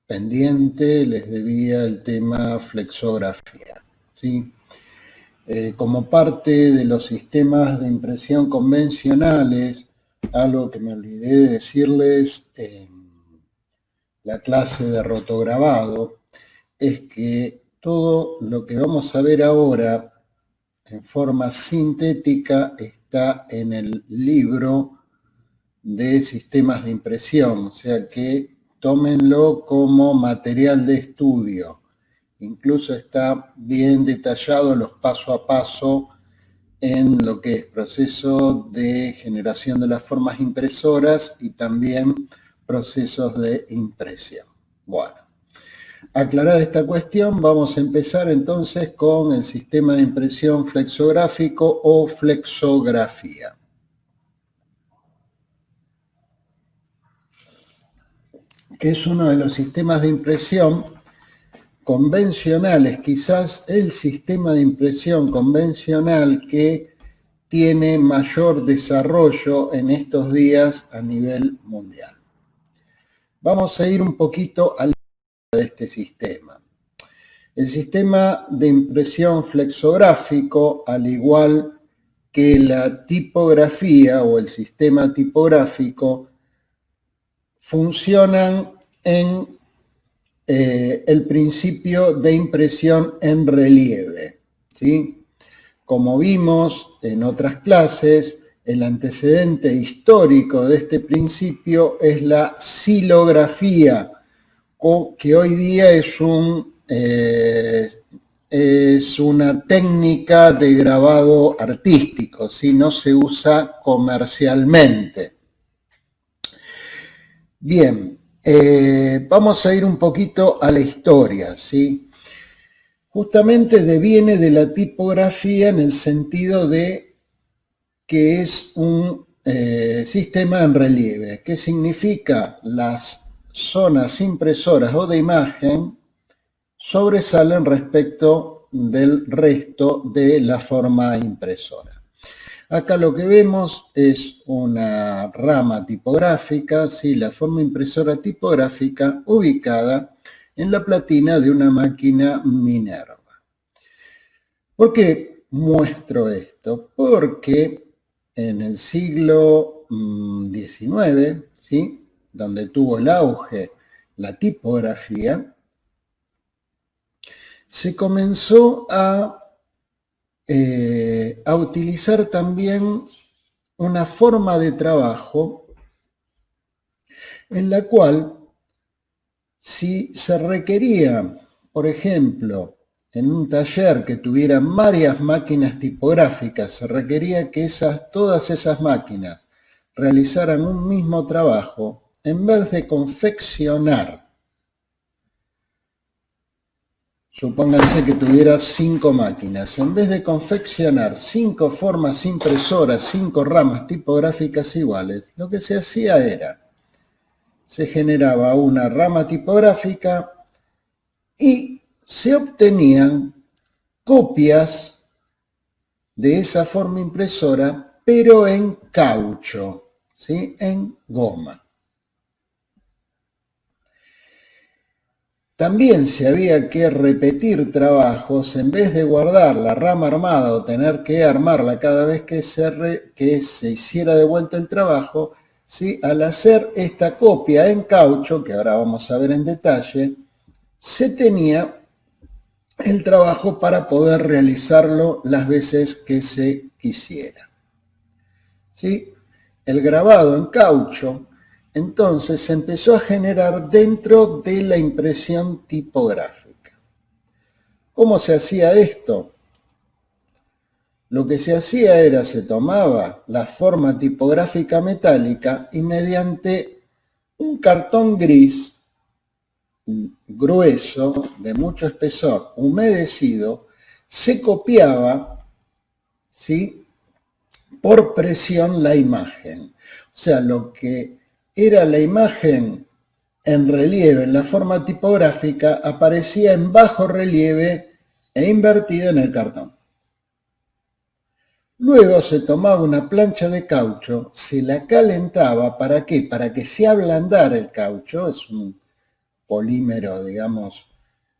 pendiente, les debía el tema flexografía, ¿sí? Como parte de los sistemas de impresión convencionales, algo que me olvidé de decirles en la clase de rotograbado, es que todo lo que vamos a ver ahora en forma sintética está en el libro de sistemas de impresión, o sea que tómenlo como material de estudio. Incluso está bien detallado los paso a paso en lo que es proceso de generación de las formas impresoras y también procesos de impresión. Bueno, aclarada esta cuestión, vamos a empezar entonces con el sistema de impresión flexográfico o flexografía. Que es uno de los sistemas de impresión convencionales, quizás el sistema de impresión convencional que tiene mayor desarrollo en estos días a nivel mundial. Vamos a ir un poquito al de este sistema. El sistema de impresión flexográfico, al igual que la tipografía o el sistema tipográfico, funcionan en el principio de impresión en relieve, ¿sí? Como vimos en otras clases, el antecedente histórico de este principio es la silografía, que hoy día es una técnica de grabado artístico, ¿sí? No se usa comercialmente. Bien, vamos a ir un poquito a la historia, ¿sí? Justamente deviene de la tipografía en el sentido de que es un sistema en relieve. ¿Qué significa? Las zonas impresoras o de imagen sobresalen respecto del resto de la forma impresora. Acá lo que vemos es una rama tipográfica, ¿sí? La forma impresora tipográfica ubicada en la platina de una máquina Minerva. ¿Por qué muestro esto? Porque en el siglo XIX, ¿sí? Donde tuvo el auge la tipografía, se comenzó a utilizar también una forma de trabajo en la cual si se requería, por ejemplo, en un taller que tuviera varias máquinas tipográficas, se requería que todas esas máquinas realizaran un mismo trabajo, en vez de confeccionar, supónganse que tuviera 5 máquinas, en vez de confeccionar 5 formas impresoras, 5 ramas tipográficas iguales, lo que se hacía era, se generaba una rama tipográfica y se obtenían copias de esa forma impresora, pero en caucho, ¿sí? En goma. También si había que repetir trabajos, en vez de guardar la rama armada o tener que armarla cada vez que se hiciera de vuelta el trabajo, ¿sí? Al hacer esta copia en caucho, que ahora vamos a ver en detalle, se tenía el trabajo para poder realizarlo las veces que se quisiera. ¿Sí? El grabado en caucho entonces se empezó a generar dentro de la impresión tipográfica. ¿Cómo se hacía esto? Lo que se hacía era, se tomaba la forma tipográfica metálica y mediante un cartón gris grueso, de mucho espesor, humedecido, se copiaba, ¿sí?, por presión la imagen. O sea, lo que era la imagen en relieve, en la forma tipográfica, aparecía en bajo relieve e invertida en el cartón. Luego se tomaba una plancha de caucho, se la calentaba, ¿para qué? Para que se ablandara el caucho, es un polímero, digamos,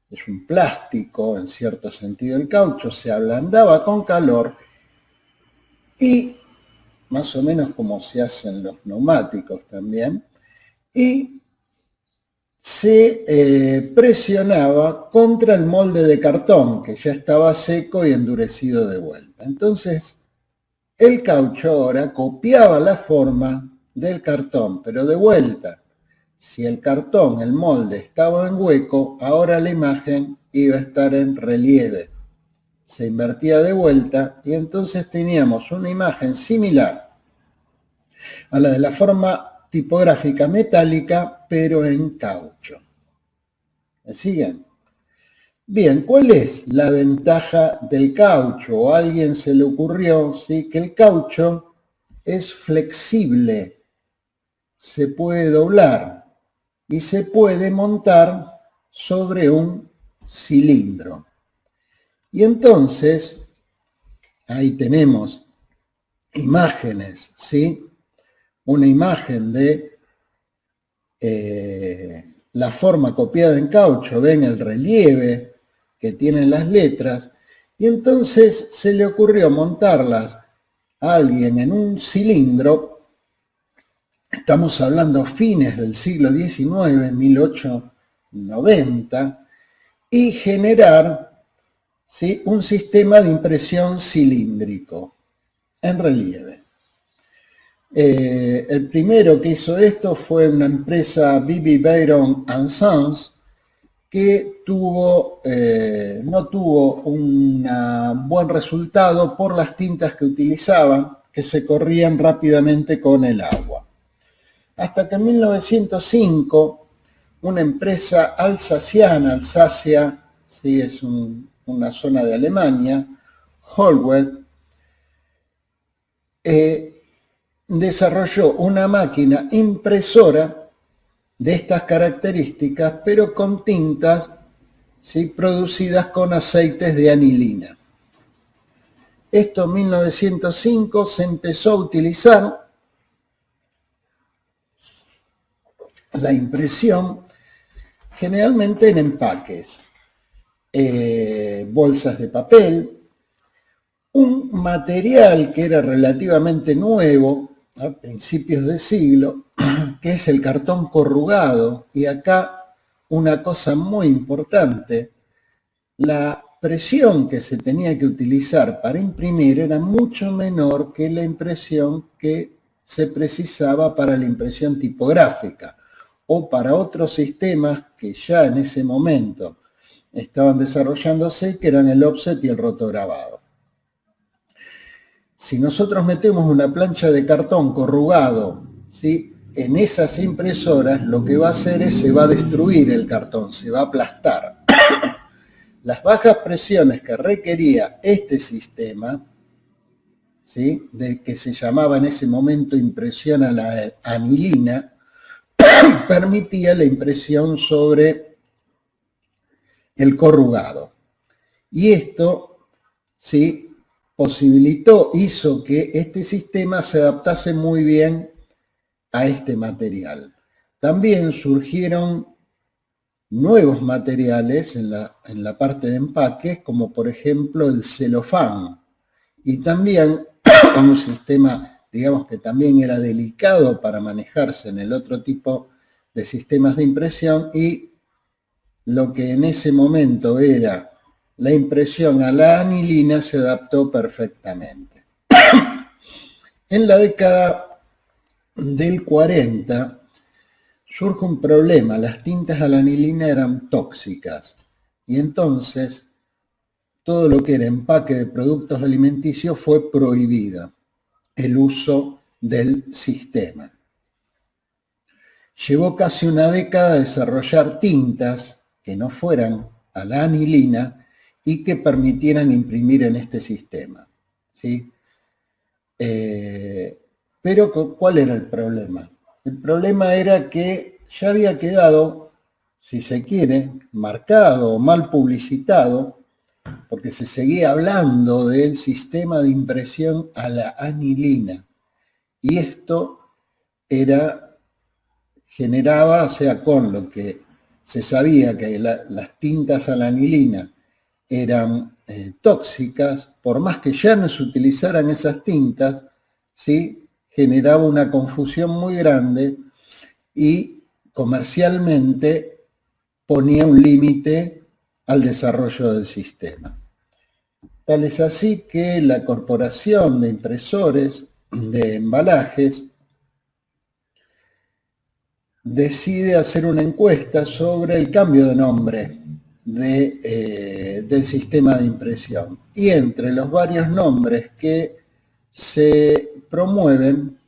es un plástico, en cierto sentido el caucho, se ablandaba con calor y más o menos como se hacen los neumáticos también, y se presionaba contra el molde de cartón, que ya estaba seco y endurecido de vuelta. Entonces, el caucho ahora copiaba la forma del cartón, pero de vuelta. Si el cartón, el molde, estaba en hueco, ahora la imagen iba a estar en relieve. Se invertía de vuelta y entonces teníamos una imagen similar a la de la forma tipográfica metálica, pero en caucho. ¿Me siguen? Bien, ¿cuál es la ventaja del caucho? A alguien se le ocurrió, ¿sí?, que el caucho es flexible, se puede doblar y se puede montar sobre un cilindro. Y entonces, ahí tenemos imágenes, ¿sí? Una imagen de la forma copiada en caucho, ven el relieve que tienen las letras, y entonces se le ocurrió montarlas a alguien en un cilindro. Estamos hablando fines del siglo XIX, 1890, y generar, ¿sí?, un sistema de impresión cilíndrico en relieve. El primero que hizo esto fue una empresa B.B. Byron & Sons, que no tuvo un buen resultado por las tintas que utilizaban, que se corrían rápidamente con el agua. Hasta que en 1905, una empresa alsaciana, Alsacia, ¿sí?, es una zona de Alemania, Hollweg, desarrolló una máquina impresora de estas características, pero con tintas, ¿sí?, producidas con aceites de anilina. Esto en 1905 se empezó a utilizar la impresión generalmente en empaques, bolsas de papel, un material que era relativamente nuevo a principios de siglo, que es el cartón corrugado. Y acá una cosa muy importante: la presión que se tenía que utilizar para imprimir era mucho menor que la impresión que se precisaba para la impresión tipográfica o para otros sistemas que ya en ese momento estaban desarrollándose, que eran el offset y el rotograbado. Si nosotros metemos una plancha de cartón corrugado, ¿sí?, en esas impresoras, lo que va a hacer es se va a destruir el cartón, se va a aplastar. Las bajas presiones que requería este sistema, ¿sí?, del que se llamaba en ese momento impresión a la anilina, permitía la impresión sobre el corrugado. Y esto, ¿sí?, hizo que este sistema se adaptase muy bien a este material. También surgieron nuevos materiales en la parte de empaques, como por ejemplo el celofán, y también un sistema, digamos, que también era delicado para manejarse en el otro tipo de sistemas de impresión, y lo que en ese momento era la impresión a la anilina se adaptó perfectamente. En la década del 40 surge un problema: las tintas a la anilina eran tóxicas, y entonces todo lo que era empaque de productos alimenticios fue prohibido el uso del sistema. Llevó casi una década a desarrollar tintas que no fueran a la anilina y que permitieran imprimir en este sistema, ¿sí? Pero ¿cuál era el problema? El problema era que ya había quedado, si se quiere, marcado o mal publicitado, porque se seguía hablando del sistema de impresión a la anilina. Y esto generaba, o sea, con lo que se sabía que las tintas a la anilina eran tóxicas, por más que ya no se utilizaran esas tintas, ¿sí? Generaba una confusión muy grande y comercialmente ponía un límite al desarrollo del sistema. Tal es así que la Corporación de Impresores de Embalajes decide hacer una encuesta sobre el cambio de nombre del sistema de impresión. Y entre los varios nombres que se promueven,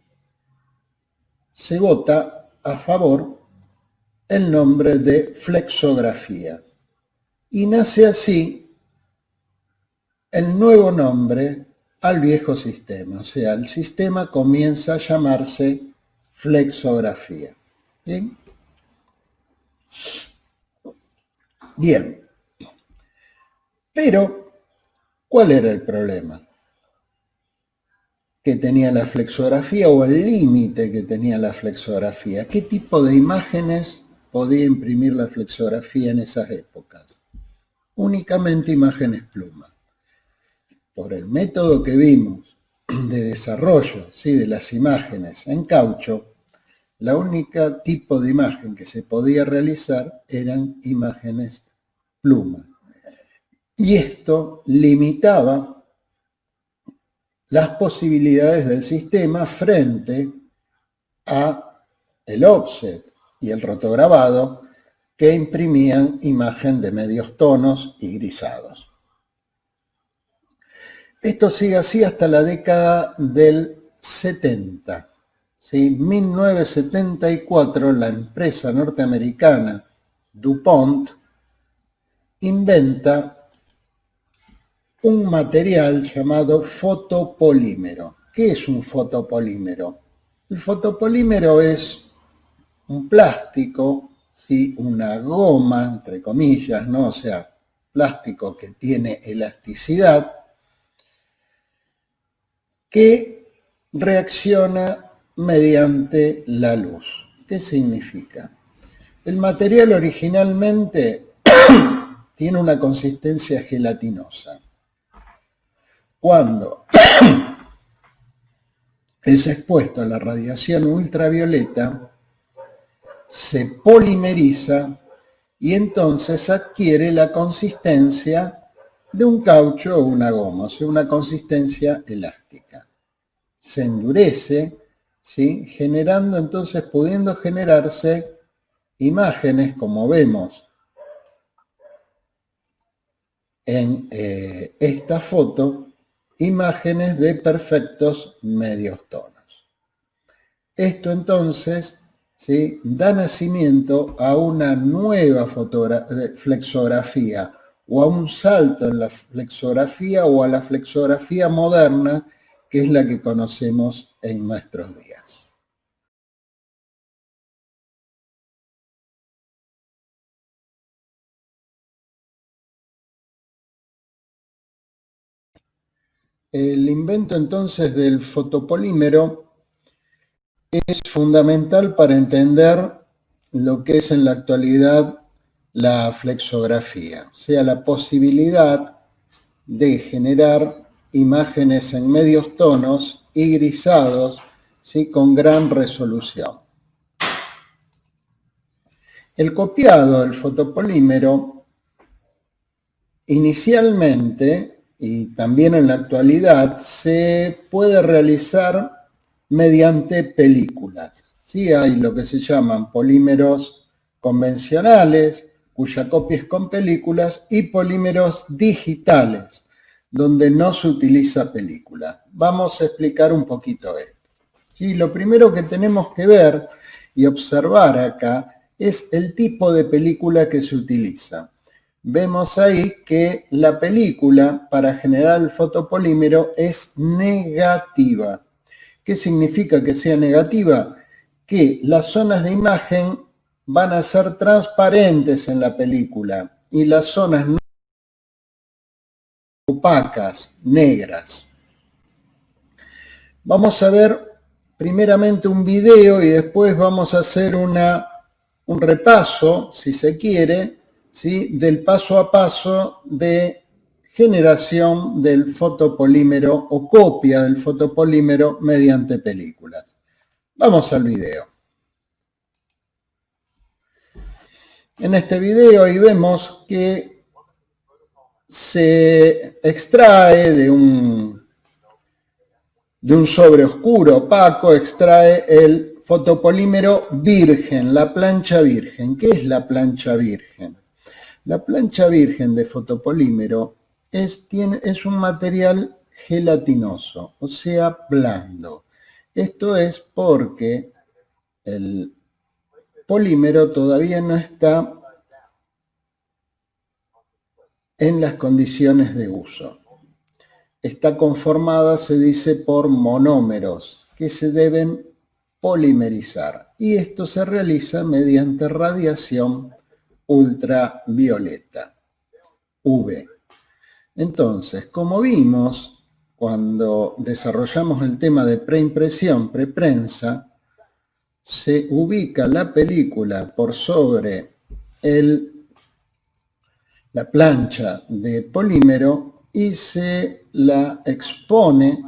se vota a favor el nombre de flexografía. Y nace así el nuevo nombre al viejo sistema, o sea, el sistema comienza a llamarse flexografía. ¿Bien? Bien. Pero, ¿cuál era el problema que tenía la flexografía o el límite que tenía la flexografía? ¿Qué tipo de imágenes podía imprimir la flexografía en esas épocas? Únicamente imágenes pluma. Por el método que vimos de desarrollo, ¿sí?, de las imágenes en caucho, la única tipo de imagen que se podía realizar eran imágenes pluma. Y esto limitaba las posibilidades del sistema frente a el offset y el rotograbado, que imprimían imagen de medios tonos y grisados. Esto sigue así hasta la década del 70. ¿Sí? En 1974, la empresa norteamericana DuPont inventa un material llamado fotopolímero. ¿Qué es un fotopolímero? El fotopolímero es un plástico, ¿sí?, una goma, entre comillas, ¿no? O sea, plástico que tiene elasticidad, que reacciona mediante la luz. ¿Qué significa? El material originalmente tiene una consistencia gelatinosa. Cuando es expuesto a la radiación ultravioleta, se polimeriza y entonces adquiere la consistencia de un caucho o una goma, o sea, una consistencia elástica. Se endurece, ¿sí?, generando entonces, pudiendo generarse imágenes, como vemos en esta foto, imágenes de perfectos medios tonos. Esto entonces, ¿sí?, da nacimiento a una nueva flexografía, o a un salto en la flexografía o a la flexografía moderna, que es la que conocemos en nuestros días. El invento entonces del fotopolímero es fundamental para entender lo que es en la actualidad la flexografía, o sea, la posibilidad de generar imágenes en medios tonos y grisados, ¿sí?, con gran resolución. El copiado del fotopolímero inicialmente y también en la actualidad se puede realizar mediante películas. Sí, hay lo que se llaman polímeros convencionales, cuya copia es con películas, y polímeros digitales, donde no se utiliza película. Vamos a explicar un poquito esto. Sí, lo primero que tenemos que ver y observar acá es el tipo de película que se utiliza. Vemos ahí que la película para generar el fotopolímero es negativa. ¿Qué significa que sea negativa? Que las zonas de imagen van a ser transparentes en la película y las zonas no opacas, negras. Vamos a ver primeramente un video y después vamos a hacer una un repaso, si se quiere, ¿sí?, del paso a paso de generación del fotopolímero o copia del fotopolímero mediante películas. Vamos al video. En este video ahí vemos que se extrae de un sobre oscuro opaco, extrae el fotopolímero virgen, la plancha virgen. ¿Qué es la plancha virgen? La plancha virgen de fotopolímero es un material gelatinoso, o sea, blando. Esto es porque el polímero todavía no está en las condiciones de uso. Está conformada, se dice, por monómeros que se deben polimerizar, y esto se realiza mediante radiación ultravioleta, UV. Entonces, como vimos cuando desarrollamos el tema de preimpresión, preprensa, se ubica la película por sobre la plancha de polímero y se la expone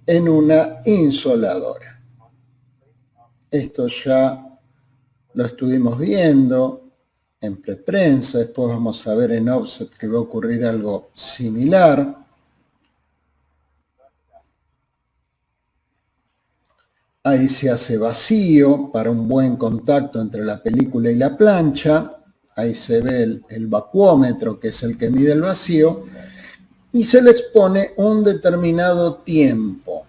en una insoladora. Esto ya lo estuvimos viendo en preprensa, después vamos a ver en offset que va a ocurrir algo similar. Ahí se hace vacío para un buen contacto entre la película y la plancha. Ahí se ve el vacuómetro, que es el que mide el vacío, y se le expone un determinado tiempo.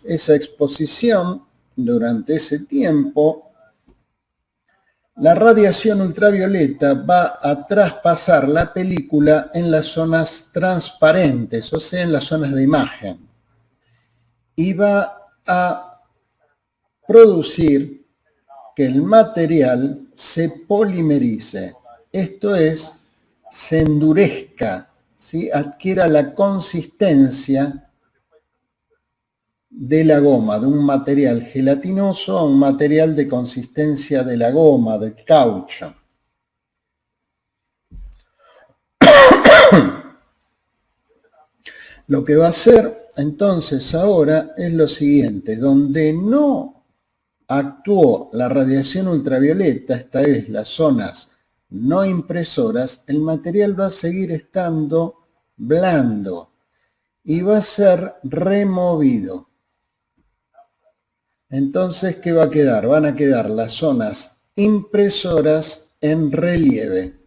Esa exposición, durante ese tiempo, la radiación ultravioleta va a traspasar la película en las zonas transparentes, o sea, en las zonas de imagen, y va a producir que el material se polimerice, esto es, se endurezca, ¿sí?, adquiera la consistencia de la goma, de un material gelatinoso a un material de consistencia de la goma, del caucho. Lo que va a hacer entonces ahora es lo siguiente: donde no actuó la radiación ultravioleta, esta es las zonas no impresoras, el material va a seguir estando blando y va a ser removido. Entonces, ¿qué va a quedar? Van a quedar las zonas impresoras en relieve,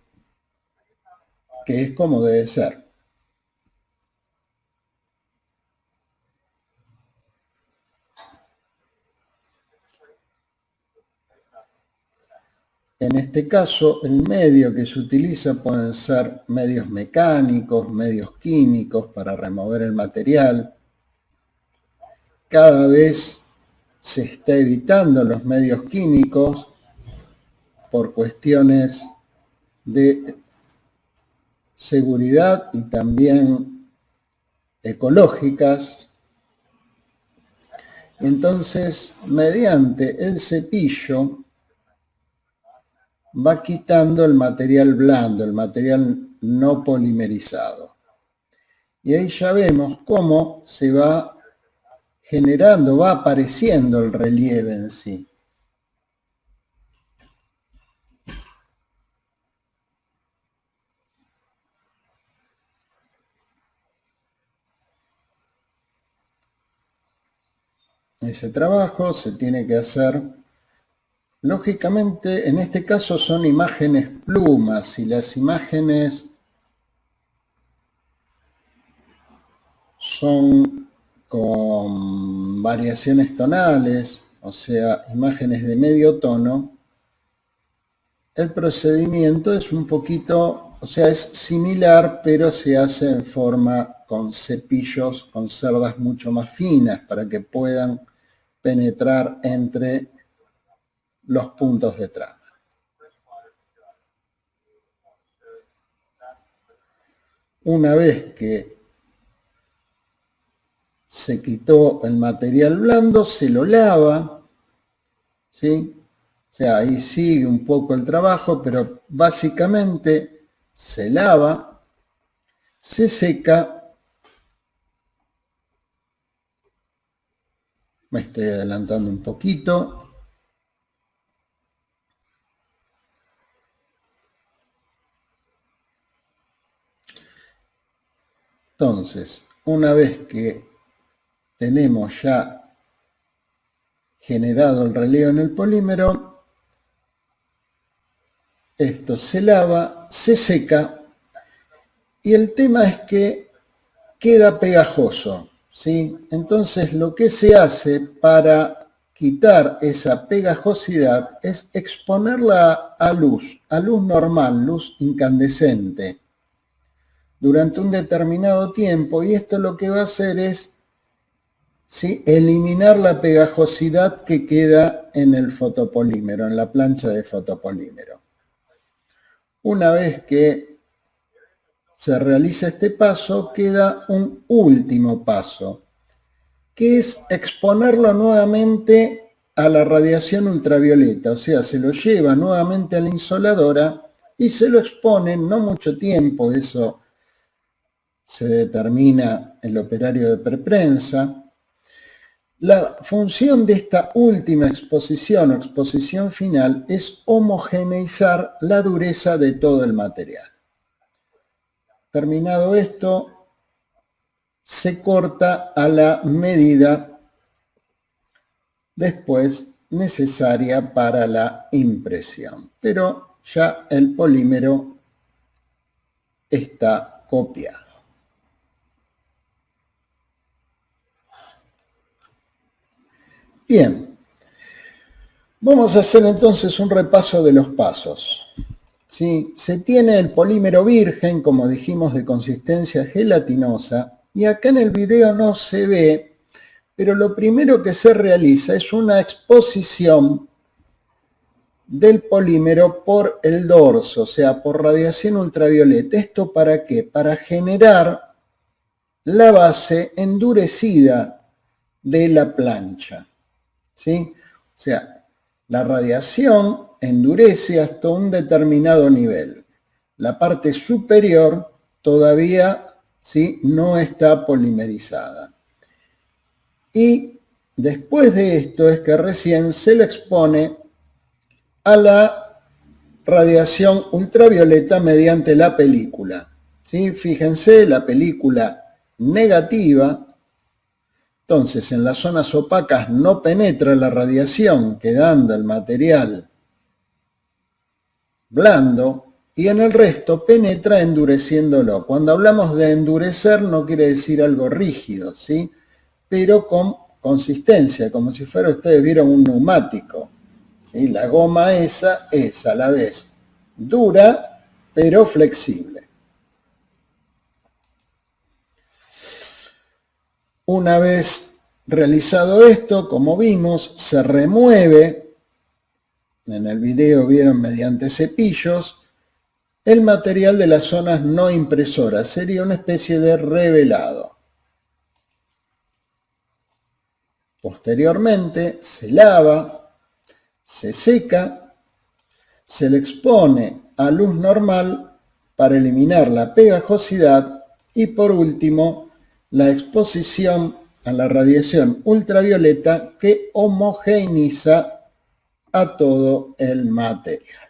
que es como debe ser. En este caso, el medio que se utiliza pueden ser medios mecánicos, medios químicos para remover el material. Cada vez se está evitando los medios químicos por cuestiones de seguridad y también ecológicas. Entonces, mediante el cepillo va quitando el material blando, el material no polimerizado. Y ahí ya vemos cómo se va generando, va apareciendo el relieve en sí. Ese trabajo se tiene que hacer, lógicamente, en este caso son imágenes plumas, y las imágenes son con variaciones tonales, o sea, imágenes de medio tono. El procedimiento es un poquito, o sea, es similar, pero se hace en forma con cepillos, con cerdas mucho más finas para que puedan penetrar entre los puntos de trama. Una vez que se quitó el material blando, se lo lava, ¿sí?, sea, ahí sigue un poco el trabajo, pero básicamente se lava, se seca. Me estoy adelantando un poquito. Entonces, una vez que tenemos ya generado el relieve en el polímero, esto se lava, se seca y el tema es que queda pegajoso, ¿sí? Entonces lo que se hace para quitar esa pegajosidad es exponerla a luz normal, luz incandescente, durante un determinado tiempo, y esto lo que va a hacer es, ¿sí?, eliminar la pegajosidad que queda en el fotopolímero, en la plancha de fotopolímero. Una vez que se realiza este paso, queda un último paso, que es exponerlo nuevamente a la radiación ultravioleta, o sea, se lo lleva nuevamente a la insoladora y se lo expone no mucho tiempo, eso se determina el operario de preprensa. La función de esta última exposición o exposición final es homogeneizar la dureza de todo el material. Terminado esto, se corta a la medida después necesaria para la impresión, pero ya el polímero está copiado. Bien, vamos a hacer entonces un repaso de los pasos. ¿Sí? Se tiene el polímero virgen, como dijimos, de consistencia gelatinosa, y acá en el video no se ve, pero lo primero que se realiza es una exposición del polímero por el dorso, o sea, por radiación ultravioleta. ¿Esto para qué? Para generar la base endurecida de la plancha, ¿sí? O sea, la radiación endurece hasta un determinado nivel. La parte superior todavía, ¿sí?, no está polimerizada. Y después de esto es que recién se le expone a la radiación ultravioleta mediante la película, ¿sí? Fíjense, la película negativa. Entonces, en las zonas opacas no penetra la radiación, quedando el material blando, y en el resto penetra endureciéndolo. Cuando hablamos de endurecer no quiere decir algo rígido, ¿sí?, pero con consistencia, como si fuera, ustedes vieron un neumático, ¿sí? La goma esa es a la vez dura pero flexible. Una vez realizado esto, como vimos, se remueve, en el video vieron mediante cepillos, el material de las zonas no impresoras. Sería una especie de revelado. Posteriormente se lava, se seca, se le expone a luz normal para eliminar la pegajosidad y por último la exposición a la radiación ultravioleta que homogeneiza a todo el material.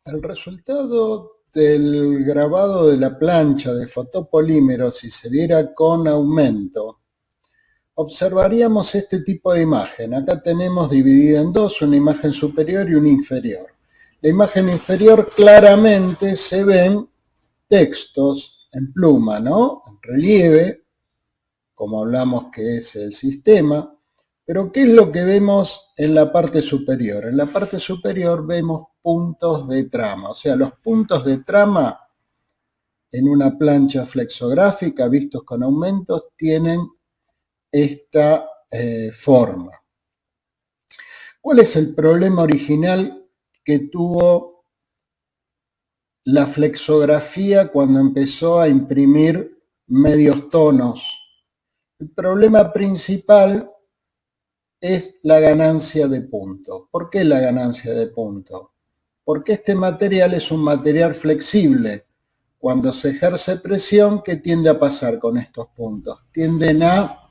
El resultado del grabado de la plancha de fotopolímero, si se diera con aumento, observaríamos este tipo de imagen. Acá tenemos dividida en dos, una imagen superior y una inferior. La imagen inferior claramente se ven textos en pluma, ¿no?, en relieve, como hablamos que es el sistema. Pero ¿qué es lo que vemos en la parte superior? En la parte superior vemos puntos de trama, o sea, los puntos de trama en una plancha flexográfica vistos con aumentos tienen esta forma. ¿Cuál es el problema original que tuvo la flexografía cuando empezó a imprimir medios tonos? El problema principal es la ganancia de punto. ¿Por qué la ganancia de punto? Porque este material es un material flexible. Cuando se ejerce presión, ¿qué tiende a pasar con estos puntos? Tienden a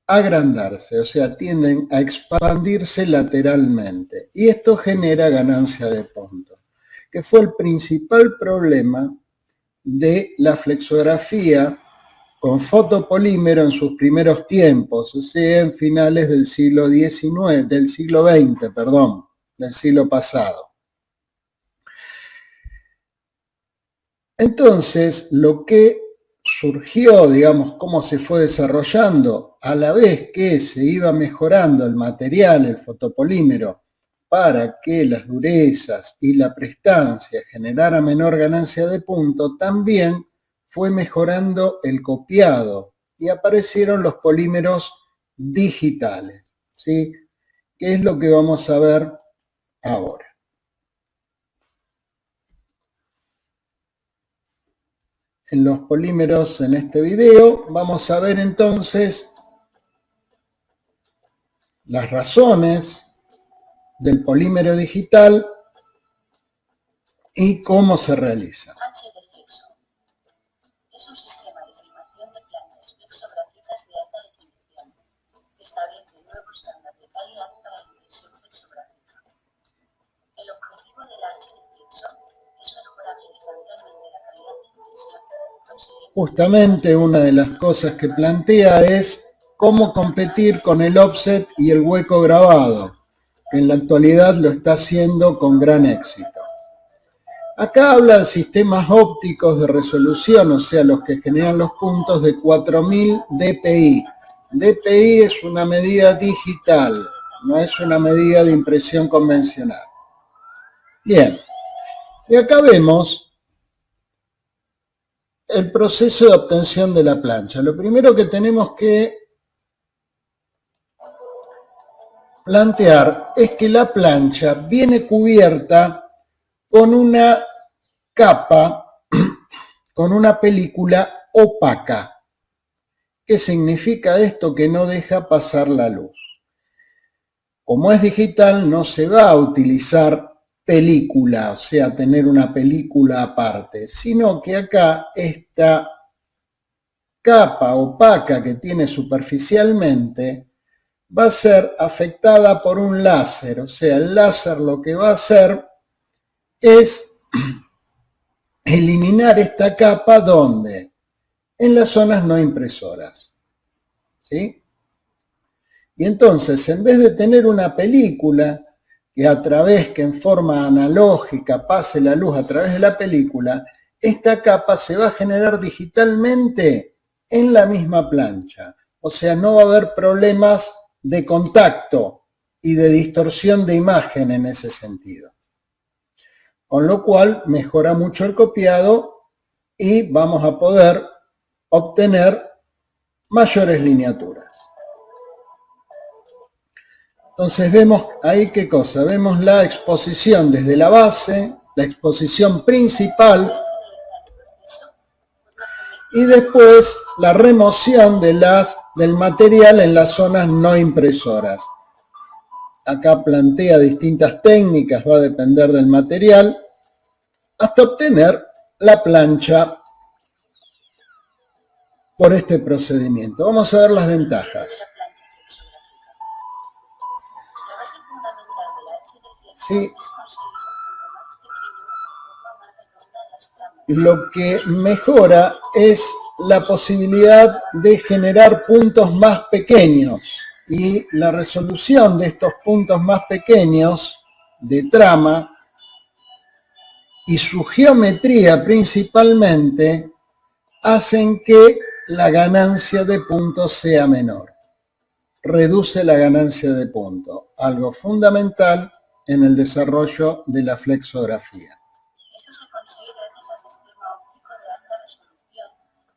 agrandarse, o sea, tienden a expandirse lateralmente. Y esto genera ganancia de puntos, que fue el principal problema de la flexografía con fotopolímero en sus primeros tiempos, o sea, en finales del siglo XIX, del siglo XX, perdón, del siglo pasado. Entonces, lo que surgió, digamos, cómo se fue desarrollando, a la vez que se iba mejorando el material, el fotopolímero, para que las durezas y la prestancia generara menor ganancia de punto, también fue mejorando el copiado y aparecieron los polímeros digitales, ¿sí? ¿Qué es lo que vamos a ver ahora? En los polímeros en este video vamos a ver entonces las razones del polímero digital y cómo se realiza. HDFlexo es un sistema de filmación de planchas flexográficas de alta definición que establece un nuevo estándar de calidad para la impresión flexográfica. El objetivo de la HDFlexo es mejorar sustancialmente la calidad de impresión. Justamente una de las cosas que plantea es cómo competir con el offset y el hueco grabado, que en la actualidad lo está haciendo con gran éxito. Acá habla de sistemas ópticos de resolución, o sea, los que generan los puntos de 4000 dpi. dpi es una medida digital, no es una medida de impresión convencional. Bien, y acá vemos el proceso de obtención de la plancha. Lo primero que tenemos que plantear es que la plancha viene cubierta con una capa, con una película opaca. ¿Qué significa esto? Que no deja pasar la luz. Como es digital, no se va a utilizar película, o sea, tener una película aparte, sino que acá esta capa opaca que tiene superficialmente va a ser afectada por un láser, o sea, el láser lo que va a hacer es eliminar esta capa, ¿dónde? En las zonas no impresoras, ¿sí? Y entonces, en vez de tener una película que en forma analógica pase la luz a través de la película, esta capa se va a generar digitalmente en la misma plancha. O sea, no va a haber problemas de contacto y de distorsión de imagen en ese sentido. Con lo cual mejora mucho el copiado y vamos a poder obtener mayores lineaturas. Entonces vemos ahí qué cosa, vemos la exposición desde la base, la exposición principal y después la remoción del material en las zonas no impresoras. Acá plantea distintas técnicas, va a depender del material, hasta obtener la plancha por este procedimiento. Vamos a ver las ventajas. Sí. Lo que mejora es la posibilidad de generar puntos más pequeños y la resolución de estos puntos más pequeños de trama y su geometría principalmente hacen que la ganancia de puntos sea menor. Reduce la ganancia de puntos, algo fundamental en el desarrollo de la flexografía. Esto se consigue gracias al sistema óptico de alta resolución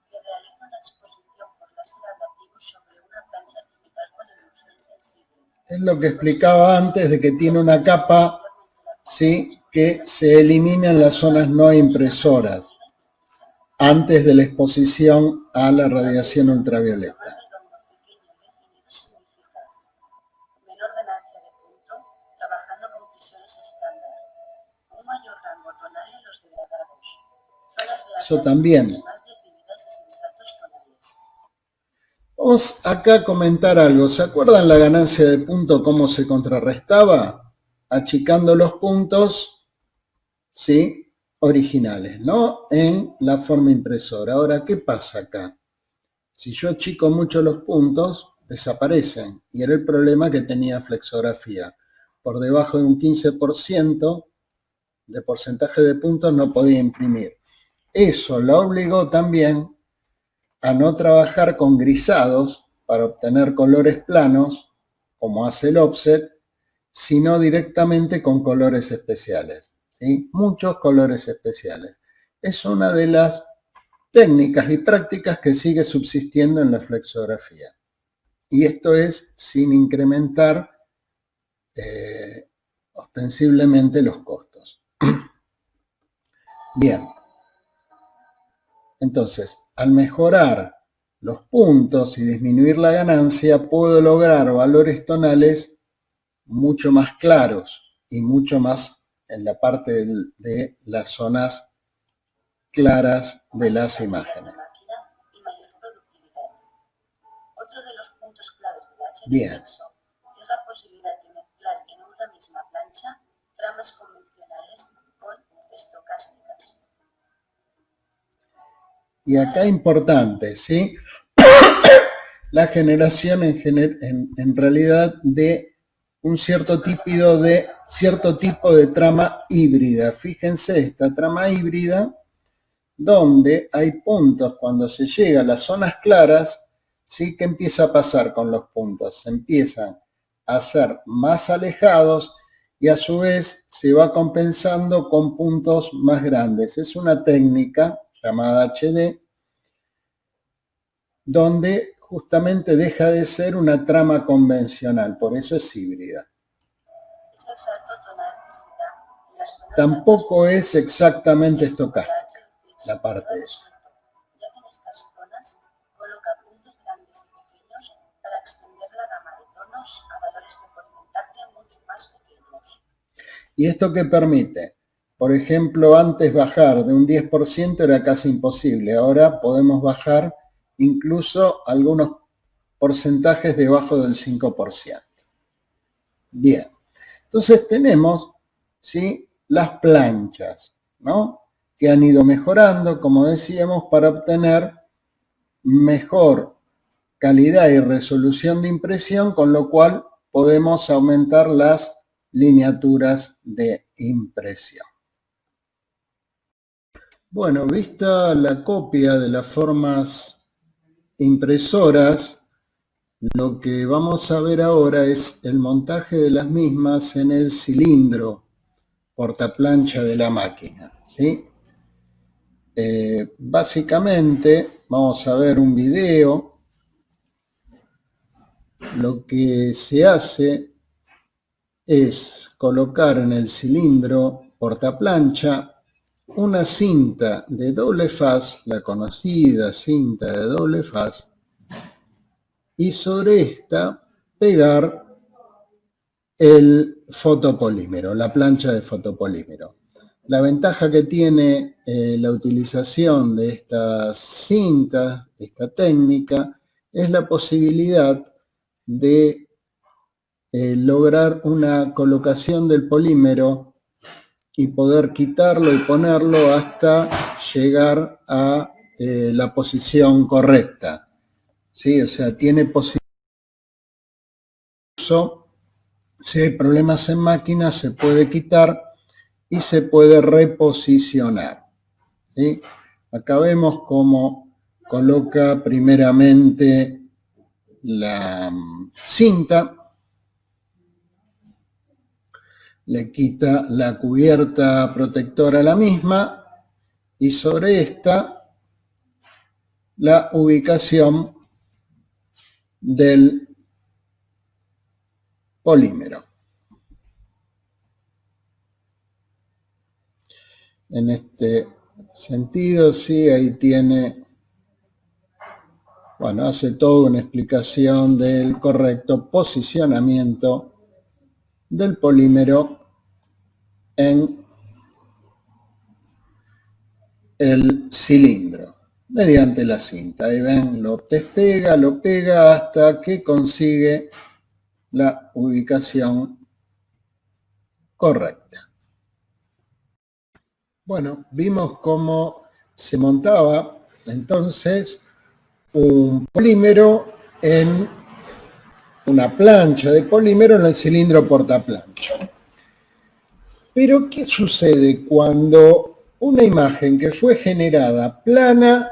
que realiza una exposición por láser abrasivo sobre una plancha digital con emulsión sensible. Es lo que explicaba antes de que tiene una capa, ¿sí?, que se elimina en las zonas no impresoras. antes de la exposición a la radiación ultravioleta. Menor ganancia de punto, trabajando con presiones estándar. Un mayor rango tonal en los degradados. Zonas de Eso también. más definidas y sin saltos tonales. Vamos acá a comentar algo. ¿Se acuerdan la ganancia de punto cómo se contrarrestaba? Achicando los puntos, ¿sí? Originales, ¿no? En la forma impresora. Ahora, ¿qué pasa acá? Si yo achico mucho los puntos, desaparecen. Y era el problema que tenía flexografía. Por debajo de un 15% de porcentaje de puntos no podía imprimir. Eso lo obligó también a no trabajar con grisados para obtener colores planos, como hace el offset, sino directamente con colores especiales, ¿sí? Muchos colores especiales. Es una de las técnicas y prácticas que sigue subsistiendo en la flexografía. Y esto es sin incrementar ostensiblemente los costos. Bien. Entonces, al mejorar los puntos y disminuir la ganancia, puedo lograr valores tonales mucho más claros y mucho más en la parte de las zonas claras de las imágenes. Otro de los puntos claves del Bien. HDFlexo es la posibilidad de mezclar en una misma plancha tramas convencionales con estocásticas. Y acá importante, ¿sí? La generación en realidad de un cierto tipo de trama híbrida. Fíjense esta trama híbrida donde hay puntos cuando se llega a las zonas claras, ¿sí? ¿Qué empieza a pasar con los puntos? Se empiezan a ser más alejados y a su vez se va compensando con puntos más grandes. Es una técnica llamada HD, donde justamente deja de ser una trama convencional, por eso es híbrida. Tampoco es exactamente estocástica la parte de eso. Ya que en estas zonas coloca puntos grandes y pequeños para extender la gama de tonos a valores de porcentaje mucho más pequeños. ¿Y esto qué permite? Por ejemplo, antes bajar de un 10% era casi imposible, ahora podemos bajar incluso algunos porcentajes debajo del 5%. Bien, entonces tenemos, ¿sí?, las planchas, ¿no?, que han ido mejorando, como decíamos, para obtener mejor calidad y resolución de impresión, con lo cual podemos aumentar las lineaturas de impresión. Bueno, vista la copia de las formas impresoras, lo que vamos a ver ahora es el montaje de las mismas en el cilindro portaplancha de la máquina, ¿sí? Básicamente vamos a ver un video. Lo que se hace es colocar en el cilindro portaplancha una cinta de doble faz, la conocida cinta de doble faz, y sobre esta pegar el fotopolímero, la plancha de fotopolímero. La ventaja que tiene la utilización de estas cintas, esta técnica, es la posibilidad de lograr una colocación del polímero y poder quitarlo y ponerlo hasta llegar a la posición correcta, ¿sí? O sea, tiene posibilidad. Si hay problemas en máquina, se puede quitar y se puede reposicionar, ¿sí? Acá vemos cómo coloca primeramente la cinta, le quita la cubierta protectora a la misma y sobre esta la ubicación del polímero. En este sentido, sí, ahí tiene, bueno, hace toda una explicación del correcto posicionamiento del polímero en el cilindro mediante la cinta. Ahí ven, lo pega hasta que consigue la ubicación correcta. Bueno, vimos cómo se montaba entonces un polímero en una plancha de polímero en el cilindro portaplancha. Pero, ¿qué sucede cuando una imagen que fue generada plana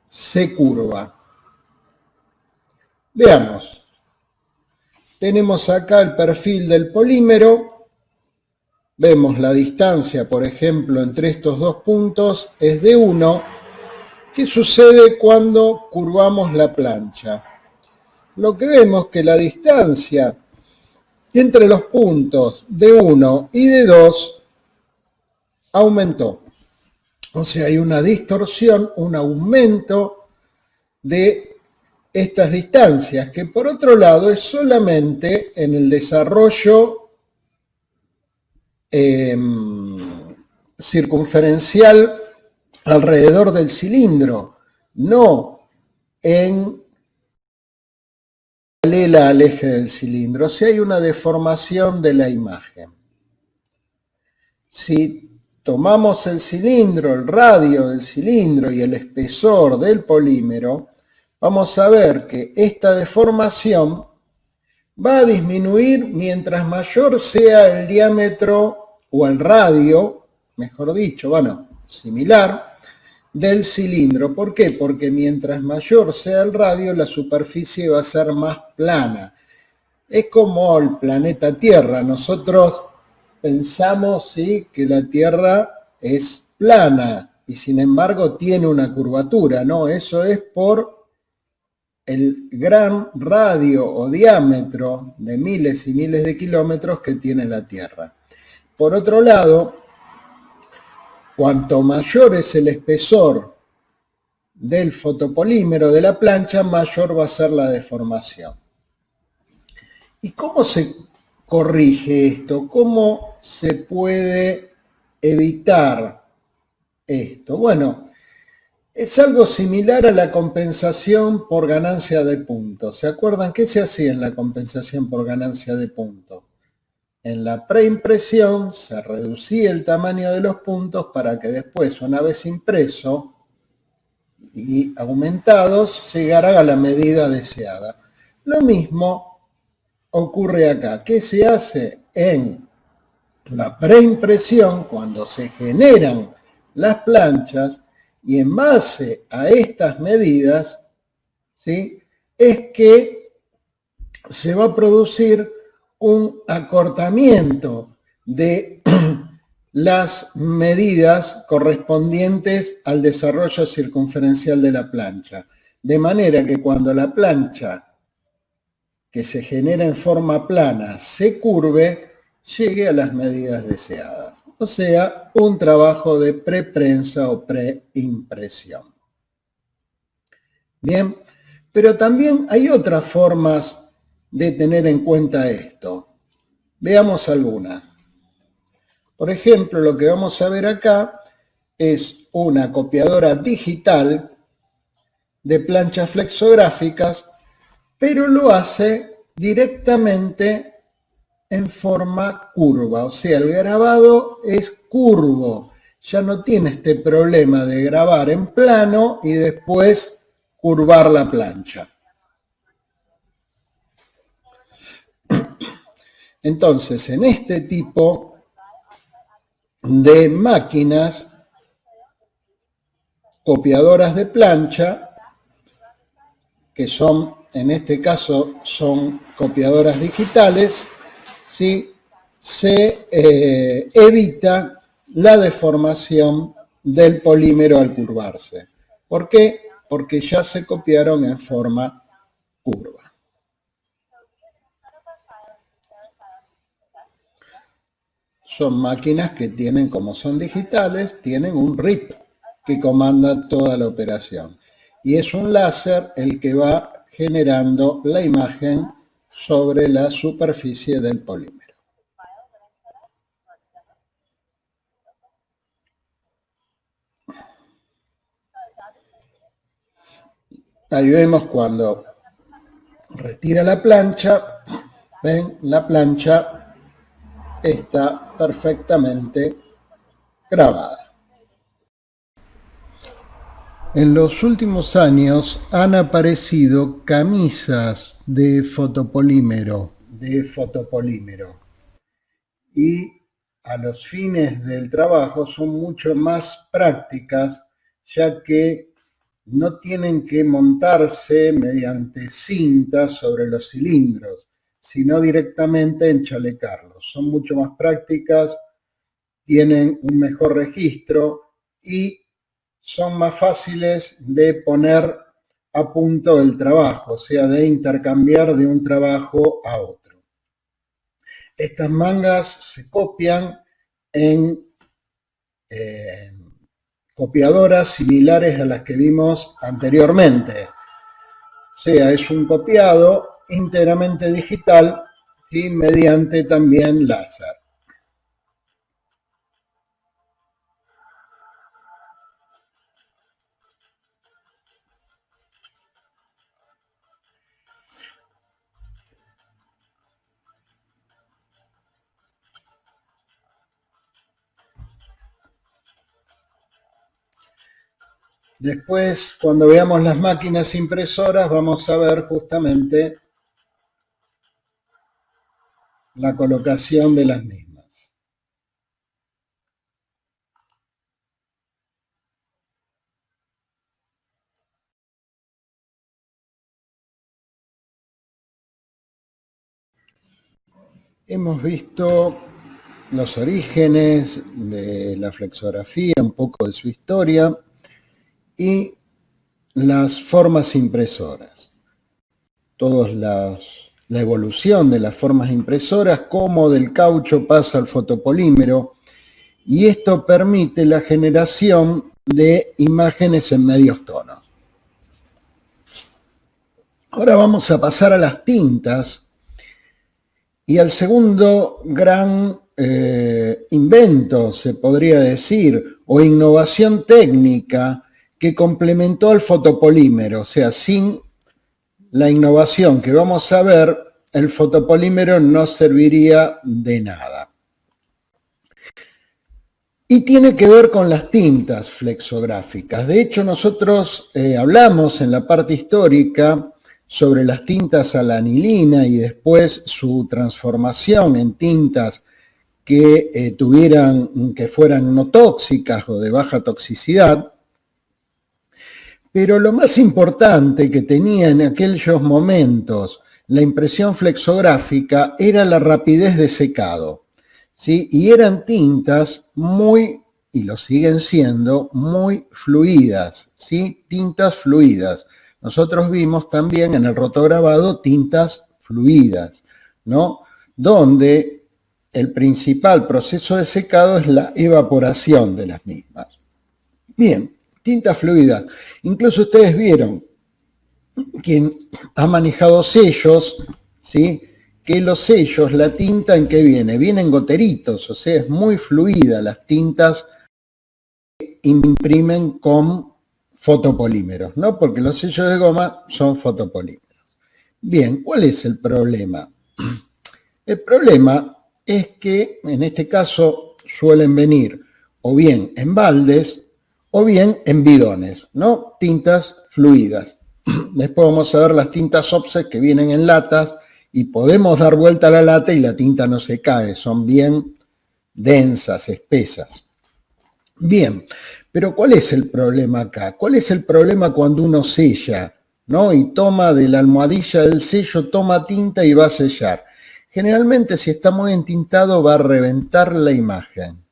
se curva? Veamos. Tenemos acá el perfil del polímero. Vemos la distancia, por ejemplo, entre estos dos puntos es de 1. ¿Qué sucede cuando curvamos la plancha? Lo que vemos es que la distancia entre los puntos de 1 y de 2 aumentó. O sea, hay una distorsión, un aumento de estas distancias, que por otro lado es solamente en el desarrollo circunferencial alrededor del cilindro, no en paralela al eje del cilindro. O sea, hay una deformación de la imagen. Si tomamos el cilindro, el radio del cilindro y el espesor del polímero, vamos a ver que esta deformación va a disminuir mientras mayor sea el diámetro o el radio, mejor dicho, bueno, similar, del cilindro. ¿Por qué? Porque mientras mayor sea el radio, la superficie va a ser más plana. Es como el planeta Tierra. Nosotros pensamos, ¿sí?, que la Tierra es plana y sin embargo tiene una curvatura, ¿no? Eso es por el gran radio o diámetro de miles y miles de kilómetros que tiene la Tierra. Por otro lado, cuanto mayor es el espesor del fotopolímero de la plancha, mayor va a ser la deformación. ¿Y cómo se corrige esto? ¿Cómo se puede evitar esto? Bueno, es algo similar a la compensación por ganancia de puntos. ¿Se acuerdan qué se hacía en la compensación por ganancia de puntos? En la preimpresión se reducía el tamaño de los puntos para que después, una vez impreso y aumentados, llegara a la medida deseada. Lo mismo ocurre acá. ¿Qué se hace en la preimpresión cuando se generan las planchas? Y en base a estas medidas, ¿sí?, es que se va a producir un acortamiento de las medidas correspondientes al desarrollo circunferencial de la plancha. De manera que cuando la plancha que se genera en forma plana se curve, llegue a las medidas deseadas. O sea, un trabajo de preprensa o preimpresión. Bien, pero también hay otras formas de tener en cuenta esto. Veamos algunas. Por ejemplo, lo que vamos a ver acá es una copiadora digital de planchas flexográficas, pero lo hace directamente en forma curva. O sea, el grabado es curvo. Ya no tiene este problema de grabar en plano y después curvar la plancha. Entonces, en este tipo de máquinas copiadoras de plancha, que son, en este caso, son copiadoras digitales, ¿sí?, se evita la deformación del polímero al curvarse. ¿Por qué? Porque ya se copiaron en forma curva. son máquinas que tienen, como son digitales, tienen un RIP que comanda toda la operación. Y es un láser el que va generando la imagen sobre la superficie del polímero. Ahí vemos cuando retira la plancha, ven, la plancha está perfectamente grabada. En los últimos años han aparecido camisas de fotopolímero, y a los fines del trabajo son mucho más prácticas, ya que no tienen que montarse mediante cintas sobre los cilindros, sino directamente enchalecarlos. Son mucho más prácticas, tienen un mejor registro y son más fáciles de poner a punto el trabajo, o sea, de intercambiar de un trabajo a otro. Estas mangas se copian en copiadoras similares a las que vimos anteriormente. O sea, es un copiado íntegramente digital y mediante también láser. Después, cuando veamos las máquinas impresoras, vamos a ver justamente la colocación de las mismas. Hemos visto los orígenes de la flexografía, un poco de su historia y las formas impresoras. La evolución de las formas impresoras, cómo del caucho pasa al fotopolímero, y esto permite la generación de imágenes en medios tonos. Ahora vamos a pasar a las tintas y al segundo gran invento, se podría decir, o innovación técnica que complementó al fotopolímero. O sea, sin la innovación que vamos a ver, el fotopolímero no serviría de nada. Y tiene que ver con las tintas flexográficas. De hecho, nosotros hablamos en la parte histórica sobre las tintas a la anilina y después su transformación en tintas que fueran no tóxicas o de baja toxicidad. Pero lo más importante que tenía en aquellos momentos la impresión flexográfica era la rapidez de secado, ¿sí? Y eran tintas muy, y lo siguen siendo, muy fluidas, ¿sí? Tintas fluidas. Nosotros vimos también en el rotograbado tintas fluidas, ¿no? Donde el principal proceso de secado es la evaporación de las mismas. Bien, tinta fluida. Incluso ustedes vieron, quien ha manejado sellos, ¿sí? Que los sellos, la tinta en qué viene, vienen goteritos, o sea, es muy fluida las tintas que imprimen con fotopolímeros, ¿no? Porque los sellos de goma son fotopolímeros. Bien, ¿cuál es el problema? El problema es que en este caso suelen venir o bien en baldes o bien en bidones, ¿no? Tintas fluidas. Después vamos a ver las tintas offset que vienen en latas y podemos dar vuelta a la lata y la tinta no se cae, son bien densas, espesas. Bien, pero ¿cuál es el problema acá? ¿Cuál es el problema cuando uno sella, ¿no? Y toma de la almohadilla del sello, toma tinta y va a sellar. Generalmente, si está muy entintado, va a reventar la imagen.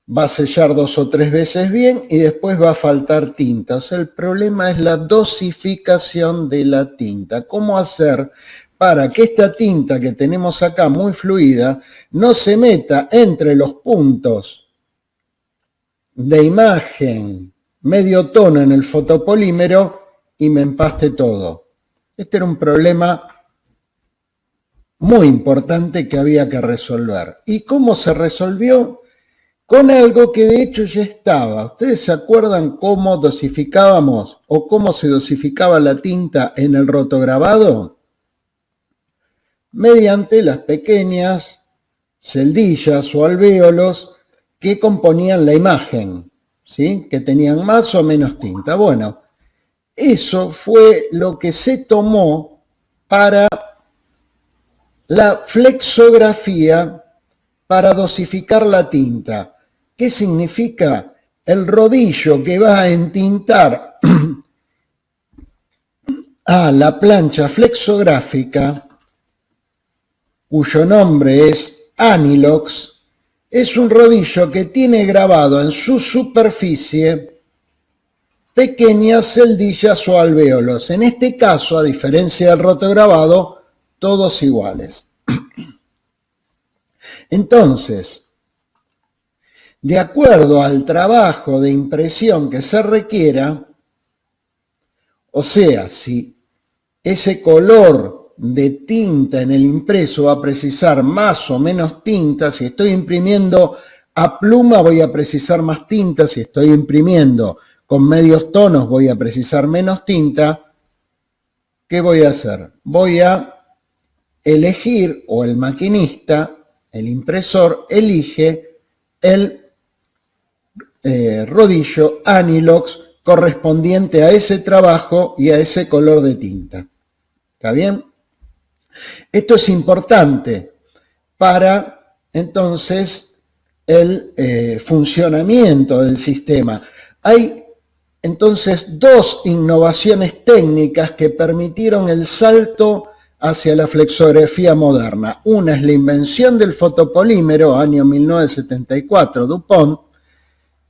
Va a sellar 2 o 3 veces bien y después va a faltar tinta. O sea, el problema es la dosificación de la tinta. ¿Cómo hacer para que esta tinta que tenemos acá muy fluida no se meta entre los puntos de imagen medio tono en el fotopolímero y me empaste todo. Este era un problema muy importante que había que resolver. ¿Y cómo se resolvió? Con algo que de hecho ya estaba. ¿Ustedes se acuerdan cómo dosificábamos o cómo se dosificaba la tinta en el rotograbado? Mediante las pequeñas celdillas o alvéolos que componían la imagen, ¿sí? Que tenían más o menos tinta. Bueno, eso fue lo que se tomó para la flexografía para dosificar la tinta. ¿Qué significa? El rodillo que va a entintar a la plancha flexográfica, cuyo nombre es Anilox, es un rodillo que tiene grabado en su superficie pequeñas celdillas o alvéolos. En este caso, a diferencia del rotograbado, todos iguales. Entonces, de acuerdo al trabajo de impresión que se requiera, o sea, si ese color de tinta en el impreso va a precisar más o menos tinta, si estoy imprimiendo a pluma voy a precisar más tinta, si estoy imprimiendo con medios tonos voy a precisar menos tinta, ¿qué voy a hacer? Voy a elegir, o el maquinista, el impresor, elige el rodillo Anilox correspondiente a ese trabajo y a ese color de tinta. ¿Está bien? Esto es importante para, entonces, el funcionamiento del sistema. Hay, entonces, dos innovaciones técnicas que permitieron el salto hacia la flexografía moderna. Una es la invención del fotopolímero, año 1974, DuPont,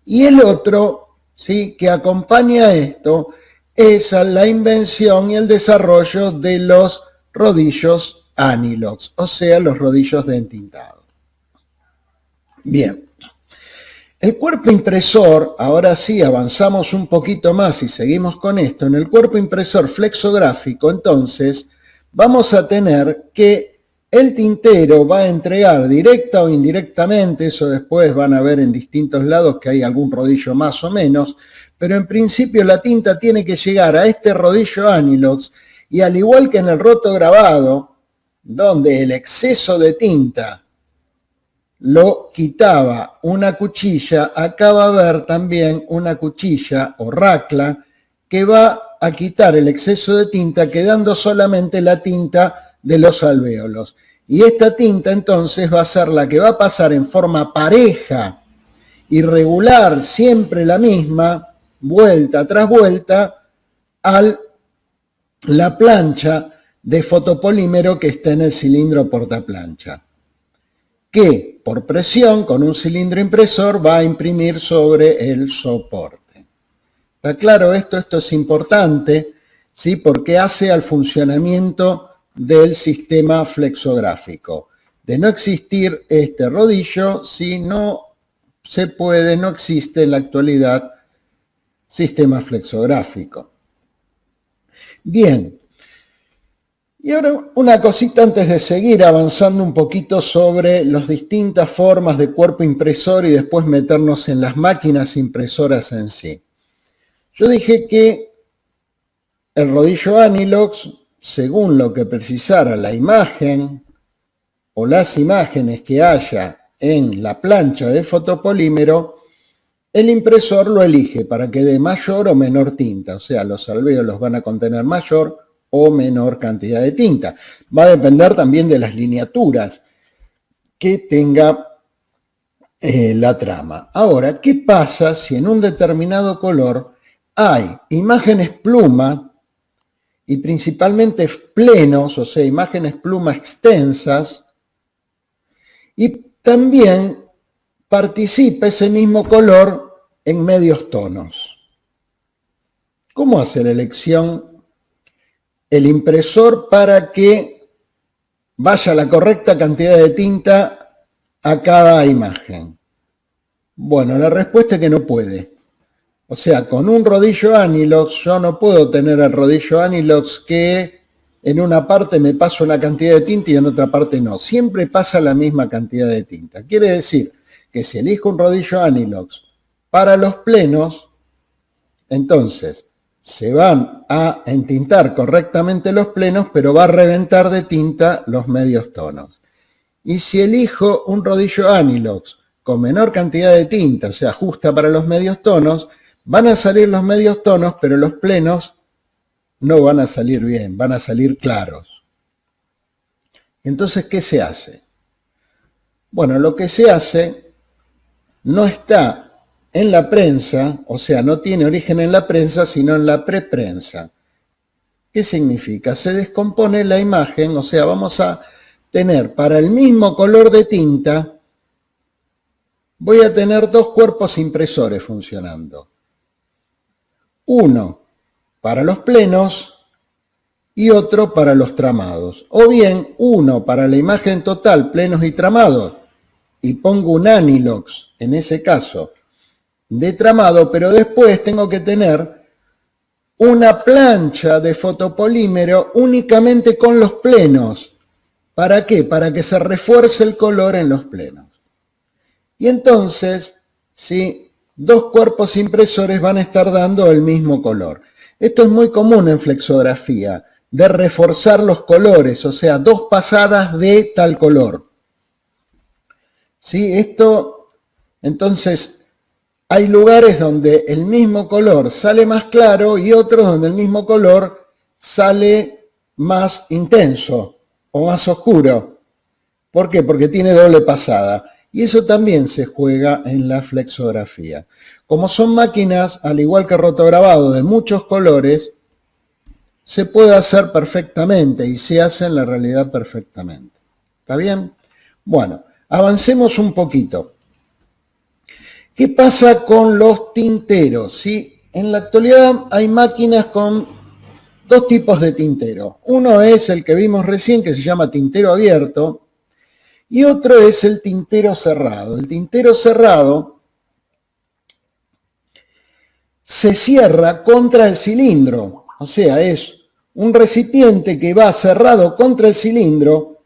y el otro, ¿sí?, que acompaña a esto, es la invención y el desarrollo de los rodillos Anilox, o sea, los rodillos de entintado. Bien, el cuerpo impresor, ahora sí avanzamos un poquito más y seguimos con esto. En el cuerpo impresor flexográfico, entonces, vamos a tener que el tintero va a entregar directa o indirectamente, eso después van a ver en distintos lados que hay algún rodillo más o menos, pero en principio la tinta tiene que llegar a este rodillo Anilox y al igual que en el rotograbado, donde el exceso de tinta lo quitaba una cuchilla, acá va a haber también una cuchilla o racla que va a quitar el exceso de tinta quedando solamente la tinta de los alvéolos. Y esta tinta entonces va a ser la que va a pasar en forma pareja y regular, siempre la misma, vuelta tras vuelta, a la plancha de fotopolímero que está en el cilindro portaplancha, que por presión con un cilindro impresor va a imprimir sobre el soporte. ¿Está claro esto? Esto es importante, ¿sí?, porque hace al funcionamiento del sistema flexográfico. De no existir este rodillo, si no se puede, no existe en la actualidad sistema flexográfico. Bien, y ahora una cosita antes de seguir avanzando un poquito sobre las distintas formas de cuerpo impresor y después meternos en las máquinas impresoras en sí. Yo dije que el rodillo Anilox, según lo que precisara la imagen o las imágenes que haya en la plancha de fotopolímero, el impresor lo elige para que dé mayor o menor tinta, o sea, los alvéolos van a contener mayor o menor cantidad de tinta. Va a depender también de las lineaturas que tenga la trama. Ahora, ¿qué pasa si en un determinado color hay imágenes pluma y principalmente plenos, o sea, imágenes pluma extensas, y también participa ese mismo color en medios tonos? ¿Cómo hace la elección el impresor para que vaya la correcta cantidad de tinta a cada imagen? Bueno, la respuesta es que no puede. O sea, con un rodillo Anilox yo no puedo tener el rodillo Anilox que en una parte me pasa una cantidad de tinta y en otra parte no. Siempre pasa la misma cantidad de tinta. Quiere decir que si elijo un rodillo Anilox para los plenos, entonces se van a entintar correctamente los plenos, pero va a reventar de tinta los medios tonos. Y si elijo un rodillo Anilox con menor cantidad de tinta, o sea, justa para los medios tonos, van a salir los medios tonos, pero los plenos no van a salir bien, van a salir claros. Entonces, ¿qué se hace? Bueno, lo que se hace no está en la prensa, o sea, no tiene origen en la prensa, sino en la preprensa. ¿Qué significa? Se descompone la imagen, o sea, vamos a tener para el mismo color de tinta, voy a tener dos cuerpos impresores funcionando. Uno para los plenos y otro para los tramados. O bien uno para la imagen total, plenos y tramados, y pongo un Anilox, en ese caso, de tramado, pero después tengo que tener una plancha de fotopolímero únicamente con los plenos. ¿Para qué? Para que se refuerce el color en los plenos. Y entonces, ¿sí?, dos cuerpos impresores van a estar dando el mismo color. Esto es muy común en flexografía, de reforzar los colores, o sea, dos pasadas de tal color. ¿Sí? Esto, entonces, hay lugares donde el mismo color sale más claro y otros donde el mismo color sale más intenso o más oscuro. ¿Por qué? Porque tiene doble pasada. Y eso también se juega en la flexografía. Como son máquinas, al igual que rotograbado, de muchos colores, se puede hacer perfectamente y se hace en la realidad perfectamente. ¿Está bien? Bueno, avancemos un poquito. ¿Qué pasa con los tinteros? ¿Sí? En la actualidad hay máquinas con dos tipos de tintero. Uno es el que vimos recién, que se llama tintero abierto, y otro es el tintero cerrado. El tintero cerrado se cierra contra el cilindro, o sea, es un recipiente que va cerrado contra el cilindro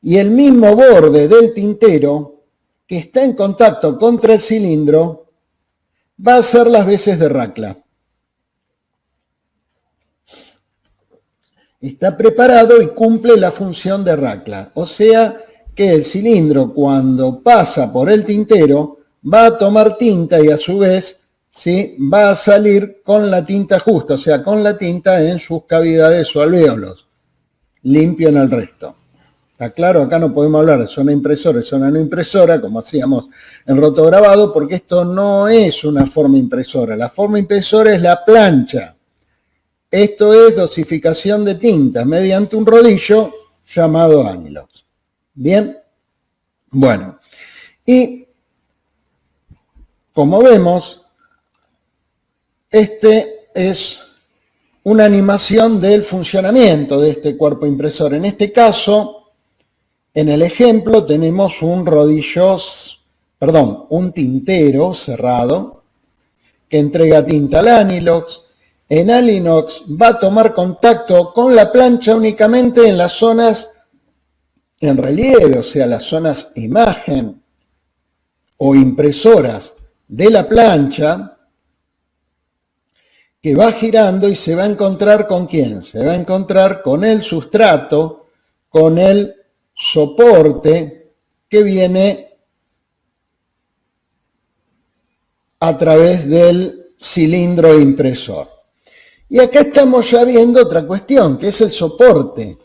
y el mismo borde del tintero que está en contacto contra el cilindro va a hacer las veces de racla. Está preparado y cumple la función de racla, o sea que el cilindro cuando pasa por el tintero va a tomar tinta y a su vez, ¿sí?, va a salir con la tinta justa, o sea, con la tinta en sus cavidades o alvéolos, limpio en el resto. ¿Está claro? Acá no podemos hablar de zona impresora y zona no impresora, como hacíamos en rotograbado, porque esto no es una forma impresora. La forma impresora es la plancha. Esto es dosificación de tinta mediante un rodillo llamado Anilox. ¿Bien? Bueno, y como vemos, este es una animación del funcionamiento de este cuerpo impresor. En este caso, en el ejemplo tenemos un tintero cerrado que entrega tinta al Anilox. En Anilox va a tomar contacto con la plancha únicamente en las zonas en relieve, o sea, las zonas imagen o impresoras de la plancha, que va girando y se va a encontrar con ¿quién? Se va a encontrar con el sustrato, con el soporte que viene a través del cilindro impresor. Y acá estamos ya viendo otra cuestión, que es el soporte,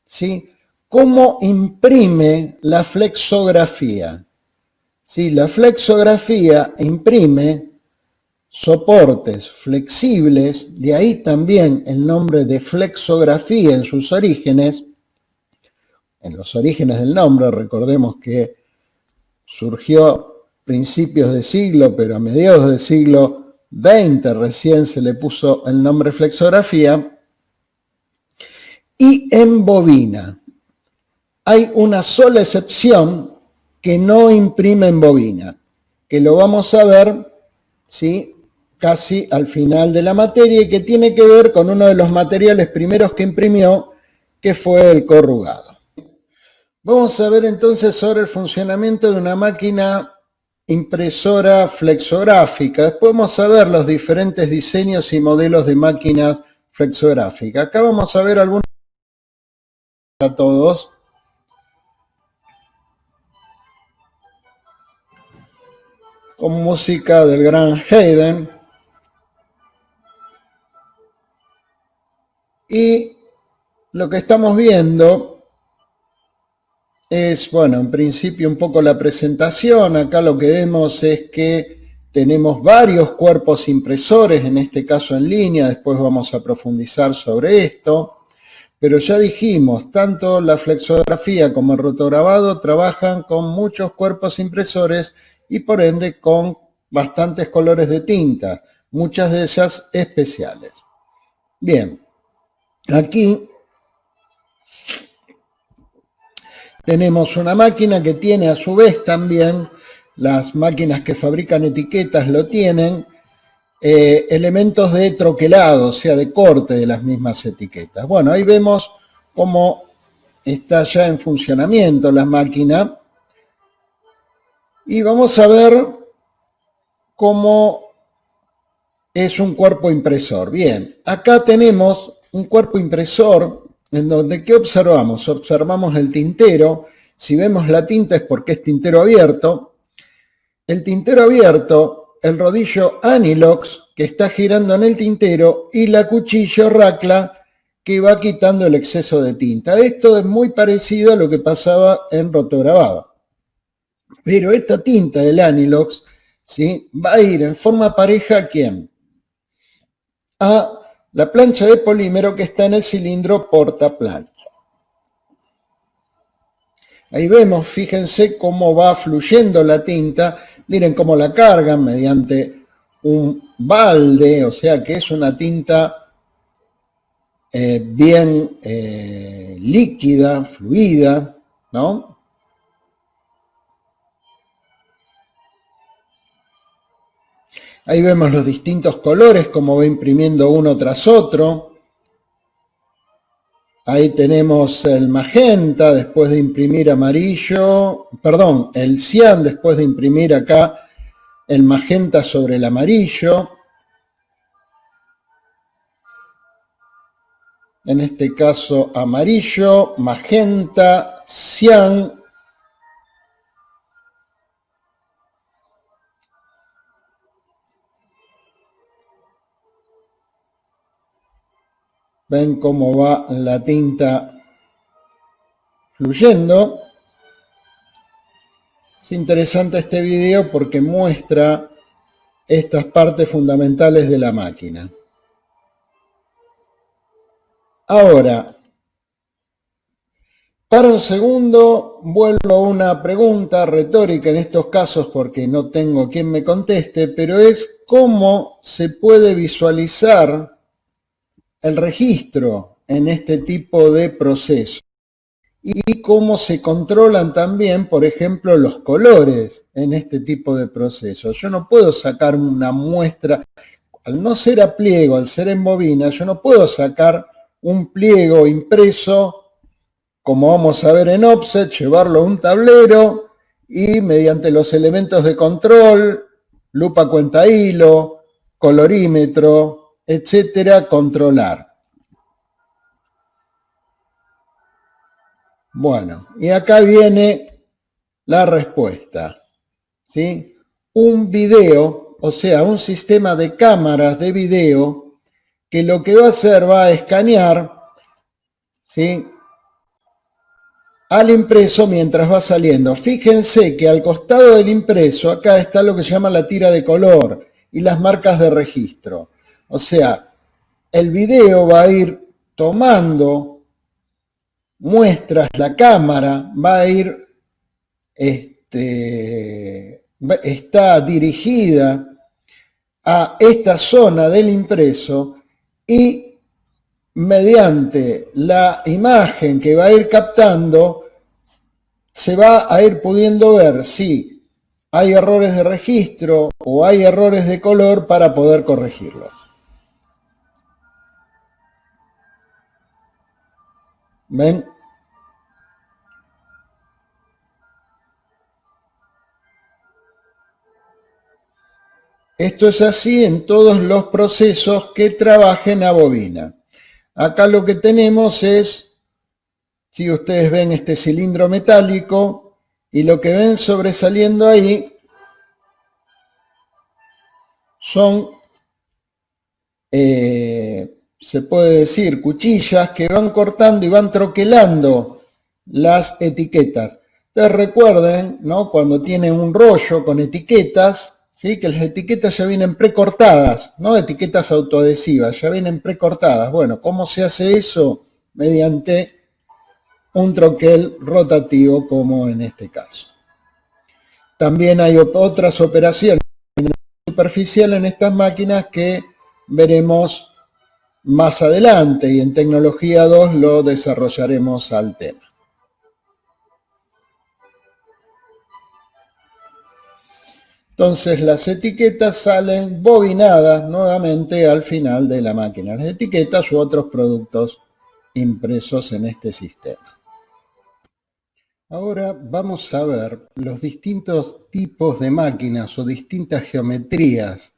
¿sí? ¿Cómo imprime la flexografía? ¿Sí? La flexografía imprime soportes flexibles, de ahí también el nombre de flexografía en sus orígenes. En los orígenes del nombre, recordemos que surgió principios de siglo, pero a mediados del siglo XX recién se le puso el nombre flexografía, y en bobina. hay una sola excepción que no imprime en bobina, que lo vamos a ver, ¿sí?, casi al final de la materia, y que tiene que ver con uno de los materiales primeros que imprimió, que fue el corrugado. Vamos a ver entonces sobre el funcionamiento de una máquina impresora flexográfica. Después vamos a ver los diferentes diseños y modelos de máquinas flexográficas. Acá vamos a ver algunos a todos. Con música del gran Haydn. Y lo que estamos viendo es, bueno, en principio un poco la presentación. Acá lo que vemos es que tenemos varios cuerpos impresores, en este caso en línea, después vamos a profundizar sobre esto. Pero ya dijimos, tanto la flexografía como el rotograbado trabajan con muchos cuerpos impresores y por ende con bastantes colores de tinta, muchas de ellas especiales. Bien, aquí tenemos una máquina que tiene a su vez también, las máquinas que fabrican etiquetas lo tienen, elementos de troquelado, o sea, de corte de las mismas etiquetas. Bueno, ahí vemos cómo está ya en funcionamiento la máquina y vamos a ver cómo es un cuerpo impresor. Bien, acá tenemos un cuerpo impresor en donde, ¿qué observamos? Observamos el tintero. Si vemos la tinta es porque es tintero abierto. El tintero abierto, el rodillo Anilox que está girando en el tintero y la cuchilla racla que va quitando el exceso de tinta. Esto es muy parecido a lo que pasaba en rotograbado. Pero esta tinta del Anilox, ¿sí?, va a ir en forma pareja ¿a quién? A la plancha de polímero que está en el cilindro portaplancha. Ahí vemos, fíjense cómo va fluyendo la tinta. Miren cómo la cargan mediante un balde, o sea que es una tinta bien líquida, fluida, ¿no? Ahí vemos los distintos colores, como va imprimiendo uno tras otro. Ahí tenemos el magenta, después de imprimir amarillo, perdón, el cian, después de imprimir acá el magenta sobre el amarillo. En este caso amarillo, magenta, cian. Ven cómo va la tinta fluyendo. Es interesante este video porque muestra estas partes fundamentales de la máquina. Ahora, para un segundo, vuelvo a una pregunta retórica en estos casos porque no tengo quien me conteste, pero es cómo se puede visualizar el registro en este tipo de procesos y cómo se controlan también, por ejemplo, los colores en este tipo de procesos. Yo no puedo sacar una muestra, al no ser a pliego, al ser en bobina, yo no puedo sacar un pliego impreso, como vamos a ver en offset, llevarlo a un tablero y mediante los elementos de control, lupa cuenta hilo, colorímetro, etcétera, controlar. Bueno, y acá viene la respuesta, ¿sí? Un video, o sea, un sistema de cámaras de video que lo que va a hacer va a escanear, ¿sí?, al impreso mientras va saliendo. Fíjense que al costado del impreso acá está lo que se llama la tira de color y las marcas de registro. O sea, el video va a ir tomando muestras, la cámara va a ir, está dirigida a esta zona del impreso y mediante la imagen que va a ir captando se va a ir pudiendo ver si hay errores de registro o hay errores de color para poder corregirlos. ¿Ven? Esto es así en todos los procesos que trabajen a bobina. Acá lo que tenemos es, si ustedes ven este cilindro metálico, y lo que ven sobresaliendo ahí son, se puede decir, cuchillas que van cortando y van troquelando las etiquetas. Ustedes recuerden, ¿no?, cuando tienen un rollo con etiquetas, ¿sí?, que las etiquetas ya vienen precortadas, no etiquetas autoadhesivas, ya vienen precortadas. Bueno, ¿cómo se hace eso? Mediante un troquel rotativo, como en este caso. También hay otras operaciones superficiales en estas máquinas que veremos más adelante, y en tecnología 2 lo desarrollaremos al tema. Entonces las etiquetas salen bobinadas nuevamente al final de la máquina. Las etiquetas u otros productos impresos en este sistema. Ahora vamos a ver los distintos tipos de máquinas o distintas geometrías,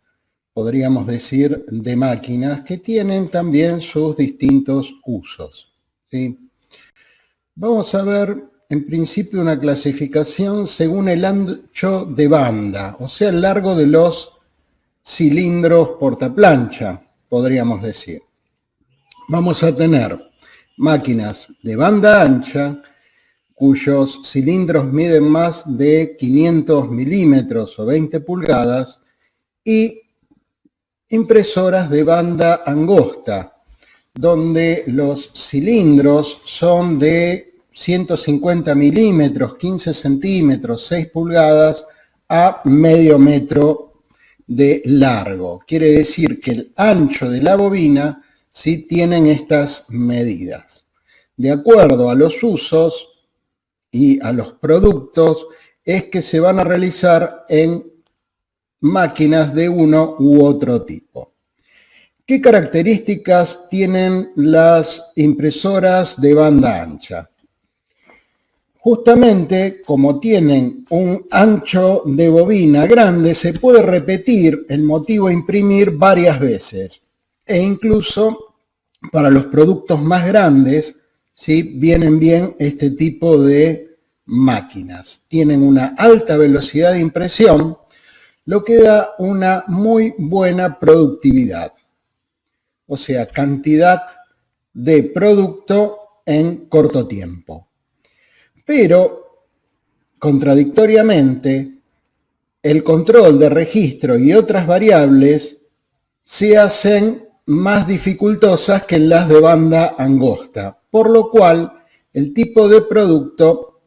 podríamos decir, de máquinas que tienen también sus distintos usos, ¿sí? Vamos a ver en principio una clasificación según el ancho de banda, o sea, el largo de los cilindros portaplancha, podríamos decir. Vamos a tener máquinas de banda ancha, cuyos cilindros miden más de 500 milímetros o 20 pulgadas, y impresoras de banda angosta, donde los cilindros son de 150 milímetros, 15 centímetros, 6 pulgadas a medio metro de largo. Quiere decir que el ancho de la bobina sí tienen estas medidas. De acuerdo a los usos y a los productos, es que se van a realizar en máquinas de uno u otro tipo. ¿Qué características tienen las impresoras de banda ancha? Justamente, como tienen un ancho de bobina grande, se puede repetir el motivo a imprimir varias veces. E incluso para los productos más grandes, ¿sí?, vienen bien este tipo de máquinas. Tienen una alta velocidad de impresión, lo que da una muy buena productividad. O sea, cantidad de producto en corto tiempo. Pero, contradictoriamente, el control de registro y otras variables se hacen más dificultosas que las de banda angosta, por lo cual el tipo de producto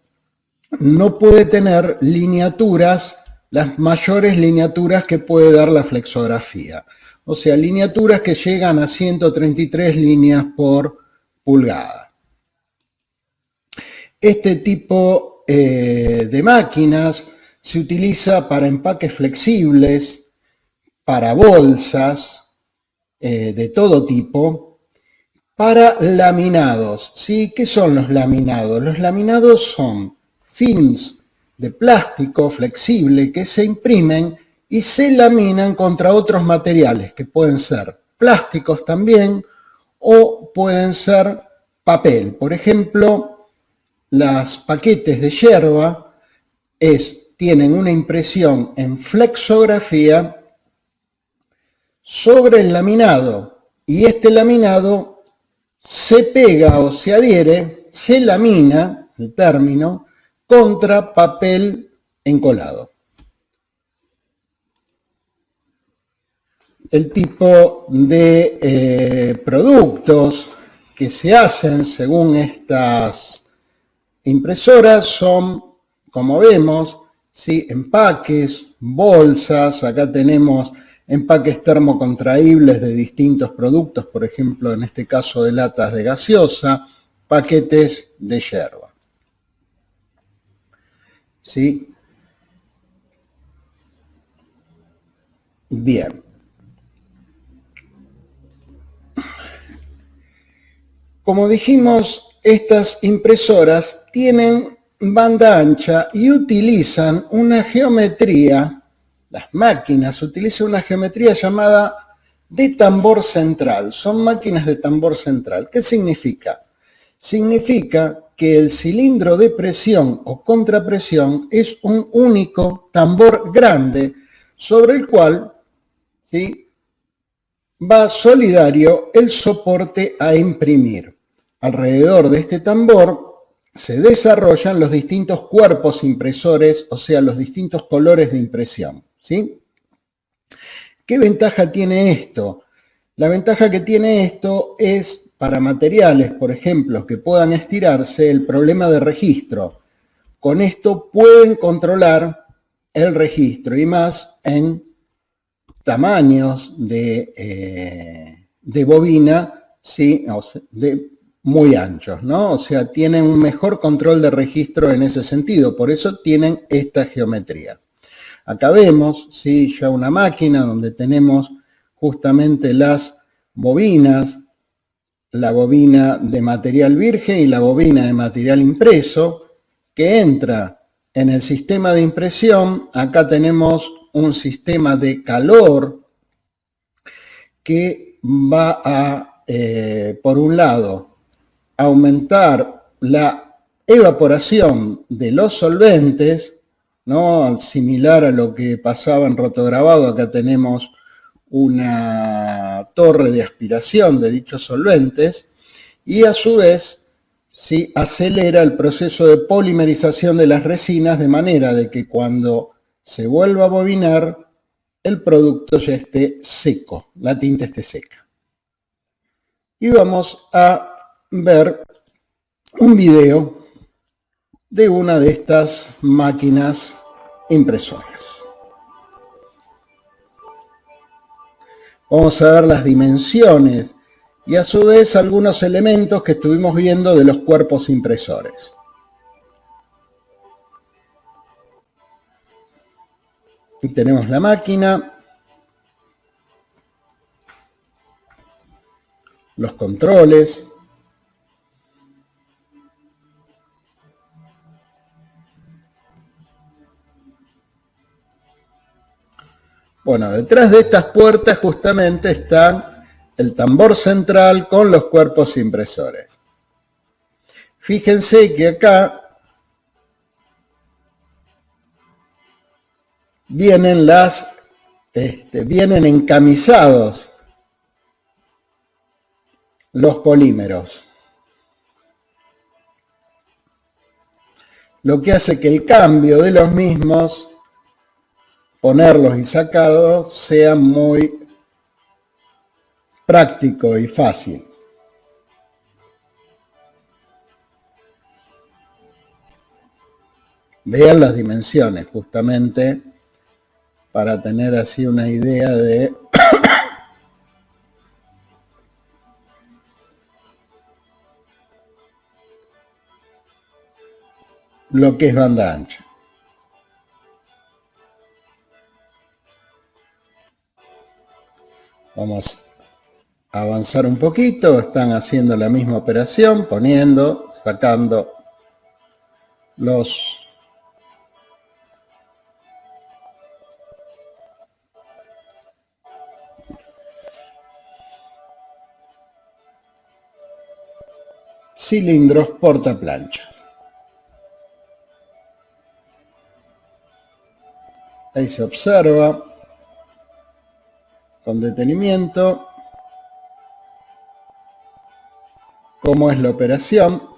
no puede tener lineaturas, las mayores lineaturas que puede dar la flexografía. O sea, lineaturas que llegan a 133 líneas por pulgada. Este tipo de máquinas se utiliza para empaques flexibles, para bolsas de todo tipo, para laminados. ¿Sí? ¿Qué son los laminados? Los laminados son films de plástico flexible que se imprimen y se laminan contra otros materiales, que pueden ser plásticos también o pueden ser papel. Por ejemplo, los paquetes de yerba tienen una impresión en flexografía sobre el laminado, y este laminado se pega o se adhiere, se lamina, el término, contra papel encolado. El tipo de productos que se hacen según estas impresoras son, como vemos, ¿sí?, empaques, bolsas. Acá tenemos empaques termocontraíbles de distintos productos, por ejemplo, en este caso de latas de gaseosa, paquetes de yerba. ¿sí? Bien. Como dijimos, estas impresoras tienen banda ancha y utilizan una geometría, las máquinas utilizan una geometría llamada de tambor central. Son máquinas de tambor central. ¿Qué significa? Significa que el cilindro de presión o contrapresión es un único tambor grande sobre el cual, ¿sí?, va solidario el soporte a imprimir. Alrededor de este tambor se desarrollan los distintos cuerpos impresores, o sea, los distintos colores de impresión, ¿sí? ¿Qué ventaja tiene esto? La ventaja que tiene esto es para materiales, por ejemplo, que puedan estirarse, el problema de registro. Con esto pueden controlar el registro y más en tamaños de bobina, ¿sí?, muy anchos, ¿no? O sea, tienen un mejor control de registro en ese sentido, por eso tienen esta geometría. Acá vemos, ¿sí?, ya una máquina donde tenemos justamente las bobinas, la bobina de material virgen y la bobina de material impreso, que entra en el sistema de impresión. Acá tenemos un sistema de calor que va a, por un lado, aumentar la evaporación de los solventes, ¿no?, similar a lo que pasaba en rotograbado. Acá tenemos una torre de aspiración de dichos solventes y a su vez, ¿sí?, acelera el proceso de polimerización de las resinas de manera de que cuando se vuelva a bobinar el producto ya esté seco, la tinta esté seca. Y vamos a ver un video de una de estas máquinas impresoras. Vamos a ver las dimensiones y a su vez algunos elementos que estuvimos viendo de los cuerpos impresores. Aquí tenemos la máquina, los controles, bueno, detrás de estas puertas justamente está el tambor central con los cuerpos impresores. Fíjense que acá vienen vienen encamisados los polímeros, lo que hace que el cambio de los mismos, ponerlos y sacarlos, sea muy práctico y fácil. Vean las dimensiones, justamente para tener así una idea de lo que es banda ancha. Vamos a avanzar un poquito. Están haciendo la misma operación, poniendo, sacando los cilindros portaplanchas. Ahí se observa con detenimiento cómo es la operación.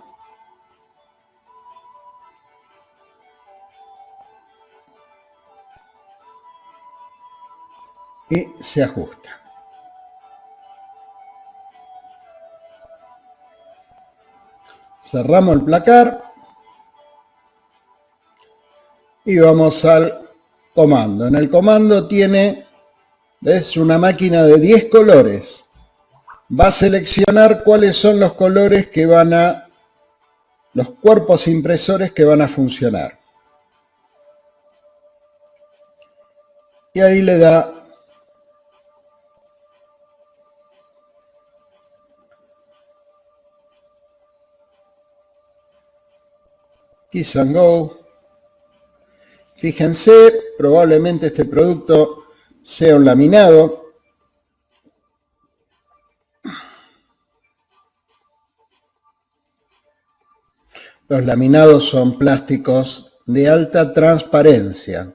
Y se ajusta. Cerramos el placar y vamos al comando. En el comando tiene, es una máquina de 10 colores. Va a seleccionar cuáles son los colores que van a, los cuerpos impresores que van a funcionar. y ahí le da Kiss and Go. Fíjense, probablemente este producto sea un laminado. Los laminados son plásticos de alta transparencia.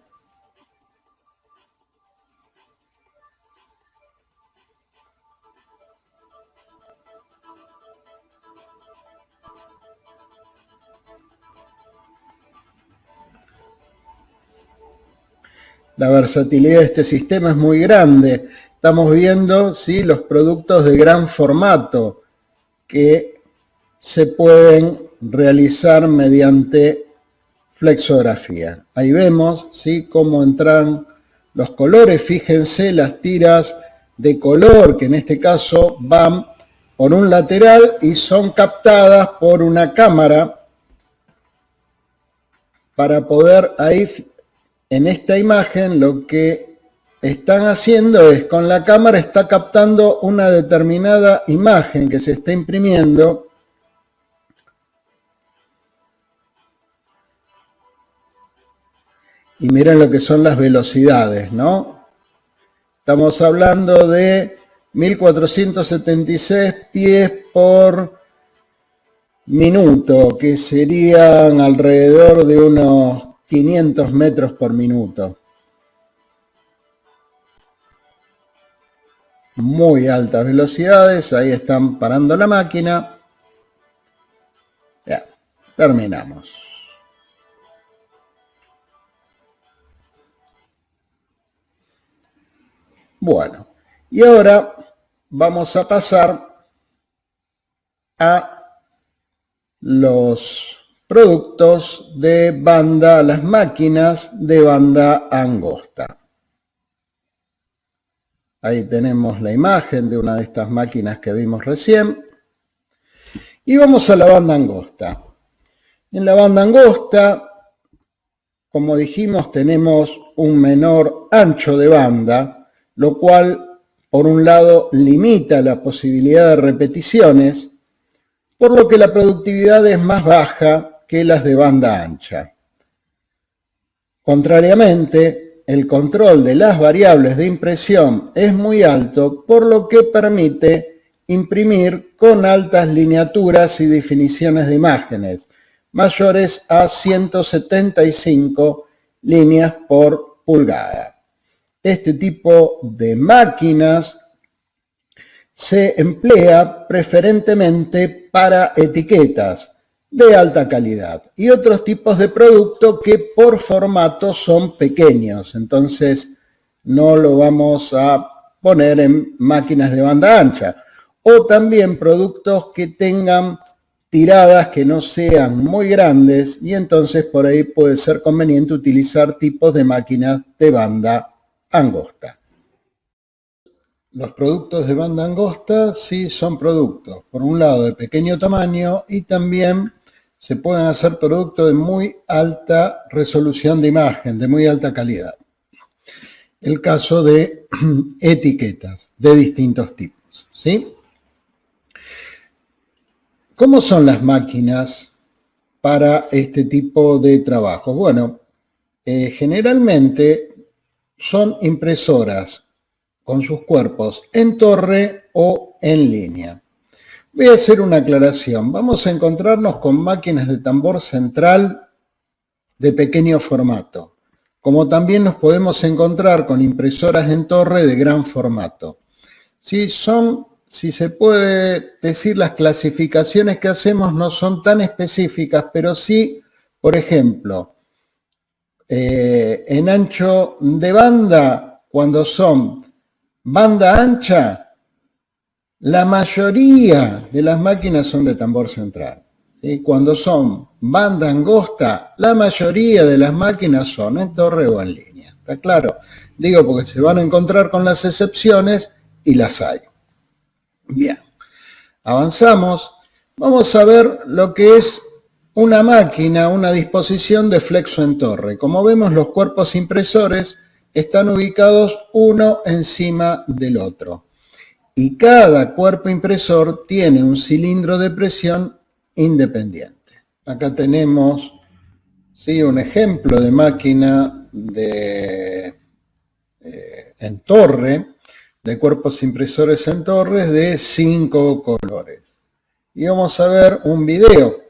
La versatilidad de este sistema es muy grande. Estamos viendo, ¿sí?, los productos de gran formato que se pueden realizar mediante flexografía. Ahí vemos, ¿sí?, cómo entran los colores. Fíjense las tiras de color que en este caso van por un lateral y son captadas por una cámara para poder ahí, en esta imagen, lo que están haciendo es, con la cámara está captando una determinada imagen que se está imprimiendo. Y miren lo que son las velocidades, ¿no? Estamos hablando de 1476 pies por minuto, que serían alrededor de unos 500 metros por minuto. Muy altas velocidades, ahí están parando la máquina. Ya, terminamos. Bueno, y ahora vamos a pasar a los productos de banda, las máquinas de banda angosta. Ahí tenemos la imagen de una de estas máquinas que vimos recién. Y vamos a la banda angosta. En la banda angosta, como dijimos, tenemos un menor ancho de banda, lo cual, por un lado, limita la posibilidad de repeticiones, por lo que la productividad es más baja que las de banda ancha. Contrariamente, el control de las variables de impresión es muy alto, por lo que permite imprimir con altas lineaturas y definiciones de imágenes, mayores a 175 líneas por pulgada. Este tipo de máquinas se emplea preferentemente para etiquetas de alta calidad y otros tipos de productos que por formato son pequeños. Entonces no lo vamos a poner en máquinas de banda ancha. O también productos que tengan tiradas que no sean muy grandes y entonces por ahí puede ser conveniente utilizar tipos de máquinas de banda angosta. Los productos de banda angosta sí son productos, por un lado, de pequeño tamaño y también se pueden hacer productos de muy alta resolución de imagen, de muy alta calidad. El caso de etiquetas de distintos tipos, ¿sí? ¿Cómo son las máquinas para este tipo de trabajos? Bueno, generalmente son impresoras con sus cuerpos en torre o en línea. Voy a hacer una aclaración. Vamos a encontrarnos con máquinas de tambor central de pequeño formato, como también nos podemos encontrar con impresoras en torre de gran formato. Si se puede decir, las clasificaciones que hacemos no son tan específicas, pero sí, por ejemplo, en ancho de banda, cuando son banda ancha, la mayoría de las máquinas son de tambor central. ¿Sí? Cuando son banda angosta, la mayoría de las máquinas son en torre o en línea. ¿Está claro? Digo porque se van a encontrar con las excepciones y las hay. Bien, avanzamos. Vamos a ver lo que es una máquina, una disposición de flexo en torre. Como vemos, los cuerpos impresores están ubicados uno encima del otro. Y cada cuerpo impresor tiene un cilindro de presión independiente. Acá tenemos, ¿sí?, un ejemplo de máquina en torre, de cuerpos impresores en torres de 5 colores. Y vamos a ver un video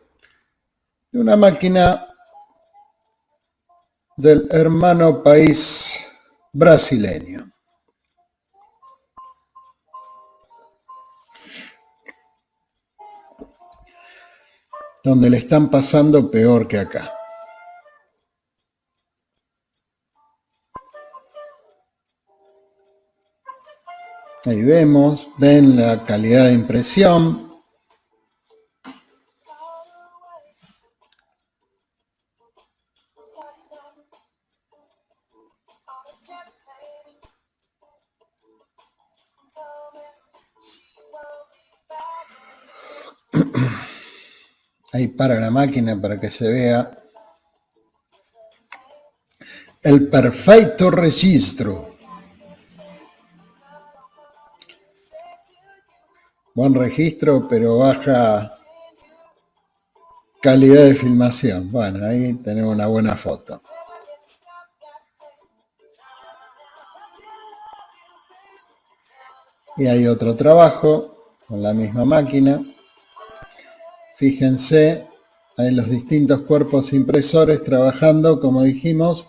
de una máquina del hermano país brasileño, donde le están pasando peor que acá. Ahí ven la calidad de impresión. Ahí para la máquina para que se vea el perfecto registro. Buen registro, pero baja calidad de filmación. Bueno, ahí tenemos una buena foto. Y hay otro trabajo con la misma máquina. Fíjense, hay los distintos cuerpos impresores trabajando, como dijimos,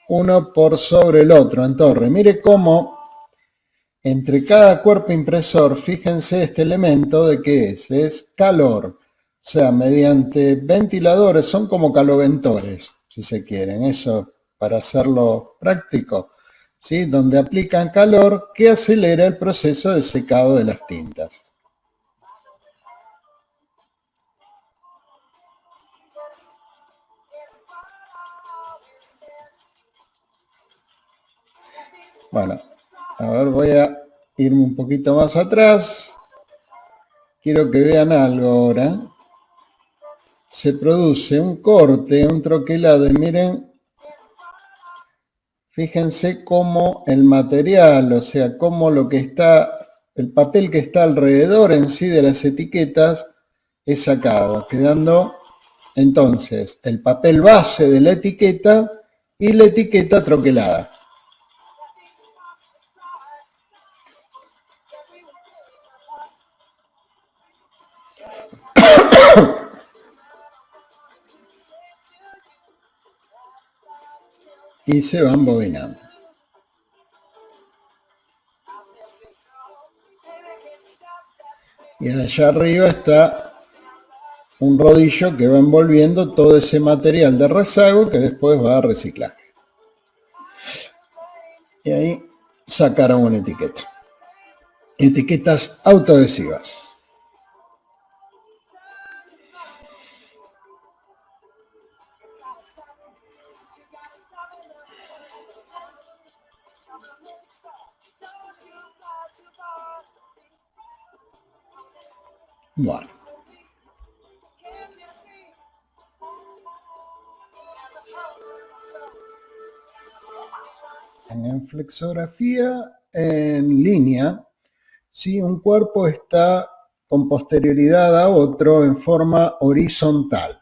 uno por sobre el otro en torre. Mire cómo entre cada cuerpo impresor, fíjense este elemento de qué es calor. O sea, mediante ventiladores, son como caloventores, si se quieren, eso para hacerlo práctico, ¿sí?, donde aplican calor que acelera el proceso de secado de las tintas. Bueno, a ver, voy a irme un poquito más atrás. Quiero que vean algo ahora. Se produce un corte, un troquelado, y miren, fíjense cómo el material, o sea, cómo lo que está, el papel que está alrededor en sí de las etiquetas es sacado, quedando entonces el papel base de la etiqueta y la etiqueta troquelada. Y se van bobinando. Y allá arriba está un rodillo que va envolviendo todo ese material de rezago que después va a reciclar. Y ahí sacaron una etiqueta. Etiquetas autoadhesivas. Bueno. En flexografía en línea, si un cuerpo está con posterioridad a otro en forma horizontal.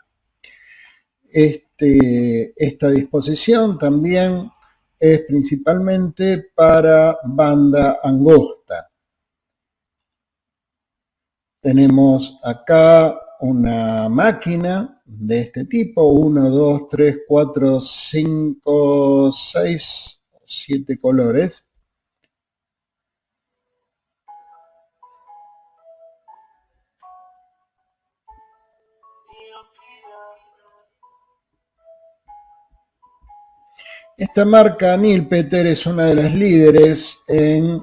Esta disposición también es principalmente para banda angosta. Tenemos acá una máquina de este tipo, 1, 2, 3, 4, 5, 6, 7 colores. Esta marca Nilpeter es una de las líderes en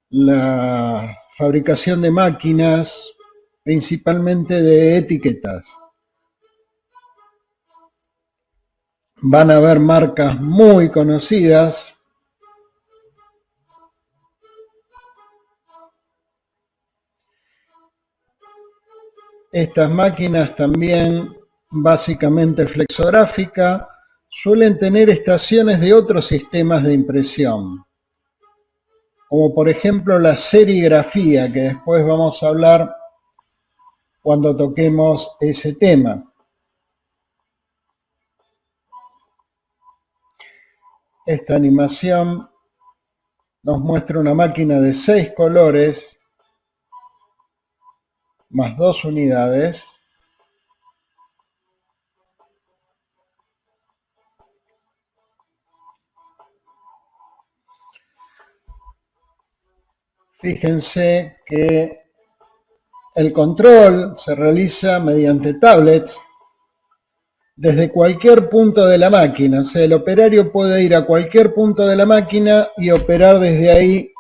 la fabricación de máquinas, principalmente de etiquetas. Van a ver marcas muy conocidas. Estas máquinas también básicamente flexográfica, suelen tener estaciones de otros sistemas de impresión, como por ejemplo la serigrafía, que después vamos a hablar cuando toquemos ese tema. Esta animación nos muestra una máquina de 6 colores más 2 unidades. Fíjense que el control se realiza mediante tablets desde cualquier punto de la máquina. O sea, el operario puede ir a cualquier punto de la máquina y operar desde ahí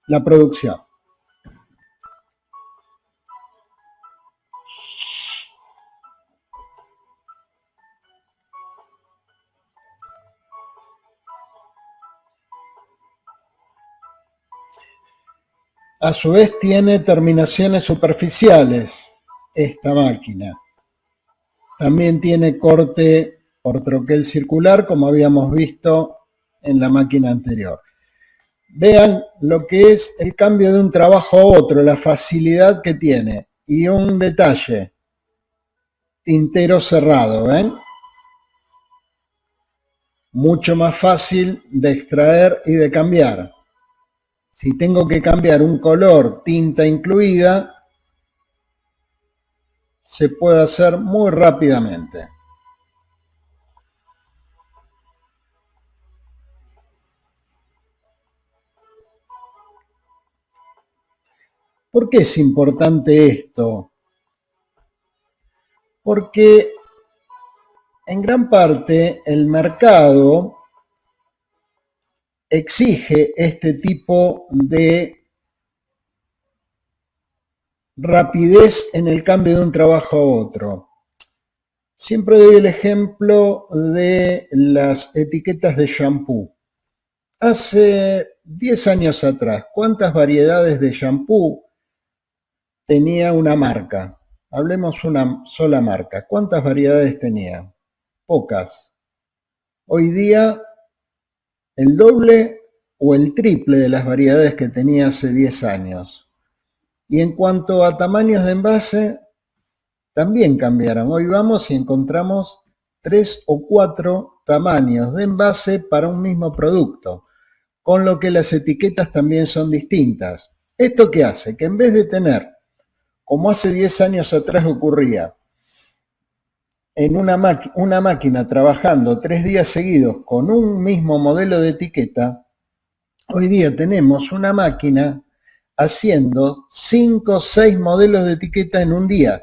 la producción. A su vez tiene terminaciones superficiales esta máquina. También tiene corte por troquel circular, como habíamos visto en la máquina anterior. Vean lo que es el cambio de un trabajo a otro, la facilidad que tiene. Y un detalle, tintero cerrado, ¿ven? Mucho más fácil de extraer y de cambiar. Si tengo que cambiar un color, tinta incluida, se puede hacer muy rápidamente. ¿Por qué es importante esto? Porque en gran parte el mercado exige este tipo de rapidez en el cambio de un trabajo a otro. Siempre doy el ejemplo de las etiquetas de shampoo. Hace 10 años atrás, ¿cuántas variedades de shampoo tenía una marca? Hablemos una sola marca. ¿Cuántas variedades tenía? Pocas. Hoy día, el doble o el triple de las variedades que tenía hace 10 años. Y en cuanto a tamaños de envase, también cambiaron. Hoy vamos y encontramos 3 o 4 tamaños de envase para un mismo producto, con lo que las etiquetas también son distintas. ¿Esto qué hace? Que en vez de tener, como hace 10 años atrás ocurría, en una máquina trabajando 3 días seguidos con un mismo modelo de etiqueta, hoy día tenemos una máquina haciendo 5 o 6 modelos de etiqueta en un día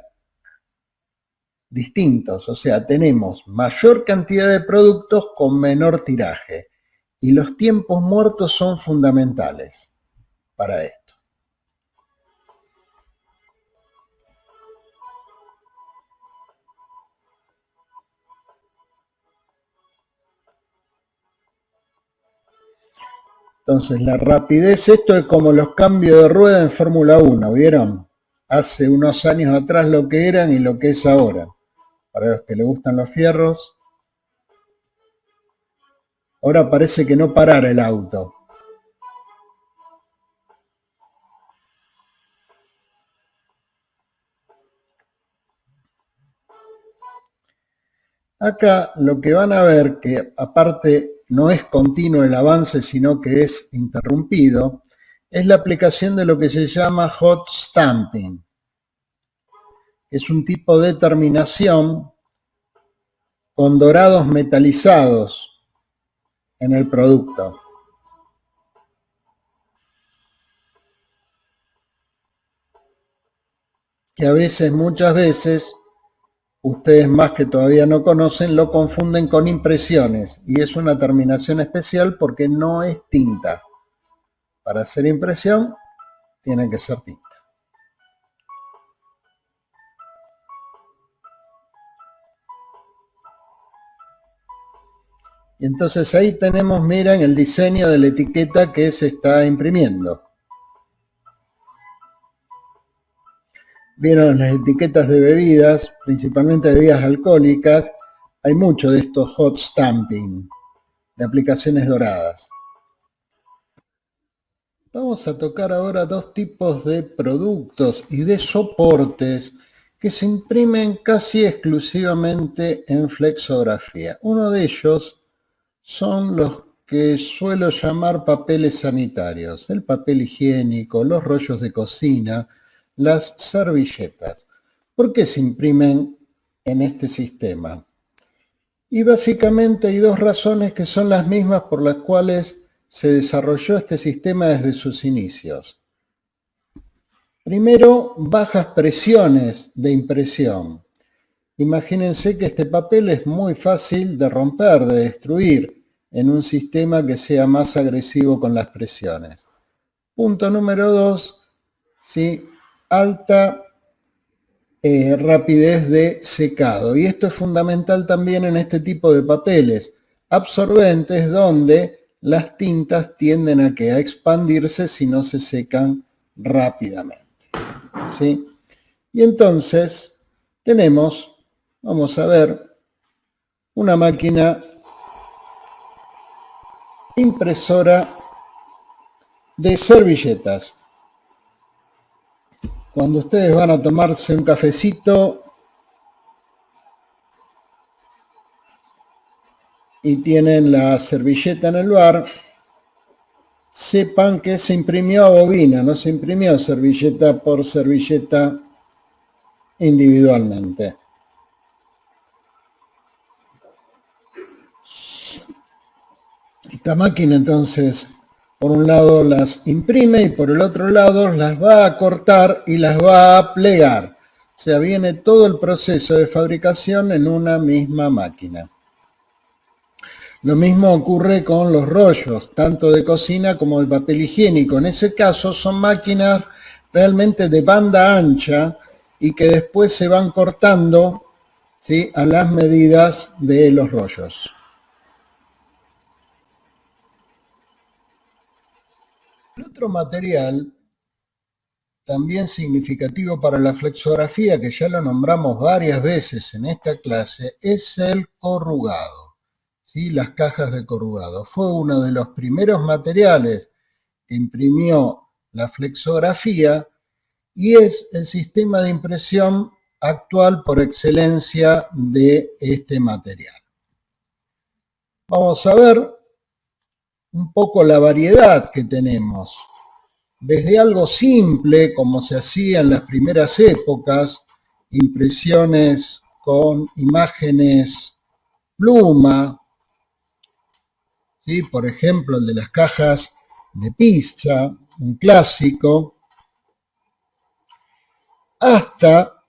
distintos, o sea, tenemos mayor cantidad de productos con menor tiraje y los tiempos muertos son fundamentales para esto. Entonces, la rapidez, esto es como los cambios de rueda en Fórmula 1, ¿vieron? Hace unos años atrás lo que eran y lo que es ahora. Para los que les gustan los fierros, ahora parece que no parara el auto. Acá lo que van a ver, que aparte no es continuo el avance, sino que es interrumpido, es la aplicación de lo que se llama hot stamping. Es un tipo de terminación con dorados metalizados en el producto. Que a veces, muchas veces, ustedes más que todavía no conocen, lo confunden con impresiones. Y es una terminación especial porque no es tinta. Para hacer impresión, tiene que ser tinta. Y entonces ahí tenemos, miren, el diseño de la etiqueta que se está imprimiendo. Vieron las etiquetas de bebidas, principalmente bebidas alcohólicas, Hay mucho de estos hot stamping, de aplicaciones doradas. Vamos a tocar ahora dos tipos de productos y de soportes que se imprimen casi exclusivamente en flexografía. Uno de ellos son los que suelo llamar papeles sanitarios, el papel higiénico, los rollos de cocina, las servilletas. ¿Por qué se imprimen en este sistema? Y básicamente hay dos razones que son las mismas por las cuales se desarrolló este sistema desde sus inicios. Primero, bajas presiones de impresión. Imagínense que este papel es muy fácil de romper, de destruir, en un sistema que sea más agresivo con las presiones. Punto número 2, ¿sí? Alta rapidez de secado. Y esto es fundamental también en este tipo de papeles absorbentes donde las tintas tienden a expandirse si no se secan rápidamente. ¿Sí? Y entonces tenemos, vamos a ver, una máquina impresora de servilletas. Cuando ustedes van a tomarse un cafecito y tienen la servilleta en el bar, sepan que se imprimió a bobina, no se imprimió servilleta por servilleta individualmente. Esta máquina entonces, por un lado las imprime y por el otro lado las va a cortar y las va a plegar. O sea, viene todo el proceso de fabricación en una misma máquina. Lo mismo ocurre con los rollos, tanto de cocina como de papel higiénico. En ese caso son máquinas realmente de banda ancha y que después se van cortando, ¿sí?, a las medidas de los rollos. El otro material, también significativo para la flexografía, que ya lo nombramos varias veces en esta clase, es el corrugado. ¿Sí? Las cajas de corrugado. Fue uno de los primeros materiales que imprimió la flexografía y es el sistema de impresión actual por excelencia de este material. Vamos a ver un poco la variedad que tenemos. Desde algo simple, como se hacía en las primeras épocas, impresiones con imágenes pluma, ¿sí? Por ejemplo, el de las cajas de pizza, un clásico, hasta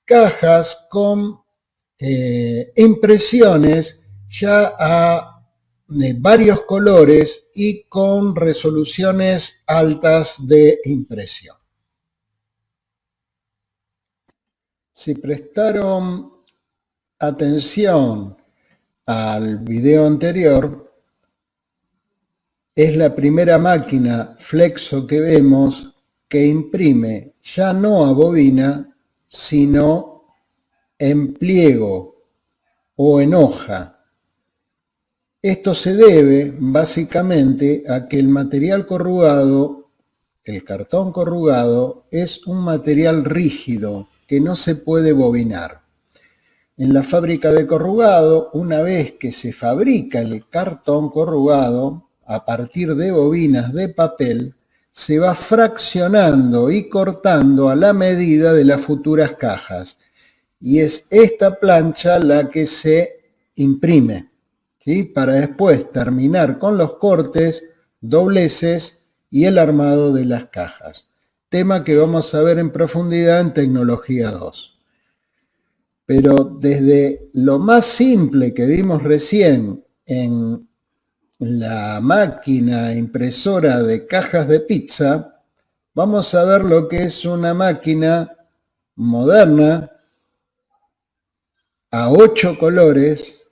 cajas con impresiones ya a varios colores y con resoluciones altas de impresión. Si prestaron atención al video anterior, es la primera máquina flexo que vemos que imprime ya no a bobina, sino en pliego o en hoja. Esto se debe básicamente a que el material corrugado, el cartón corrugado, es un material rígido que no se puede bobinar. En la fábrica de corrugado, una vez que se fabrica el cartón corrugado, a partir de bobinas de papel, se va fraccionando y cortando a la medida de las futuras cajas. Y es esta plancha la que se imprime, ¿sí?, para después terminar con los cortes, dobleces y el armado de las cajas. Tema que vamos a ver en profundidad en Tecnología 2. Pero desde lo más simple que vimos recién en la máquina impresora de cajas de pizza, vamos a ver lo que es una máquina moderna a 8 colores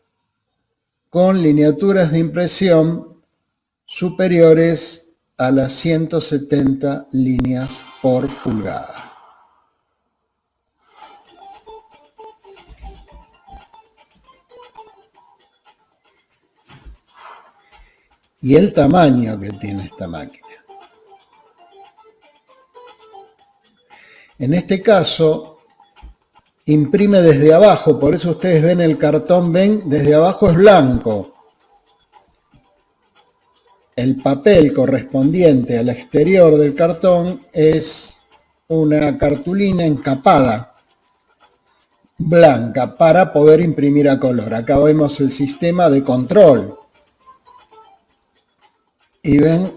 con lineaturas de impresión superiores a las 170 líneas por pulgada. y el tamaño que tiene esta máquina. En este caso, imprime desde abajo, por eso ustedes ven el cartón, ven, desde abajo es blanco. El papel correspondiente al exterior del cartón es una cartulina encapada, blanca, para poder imprimir a color. Acá vemos el sistema de control. Y ven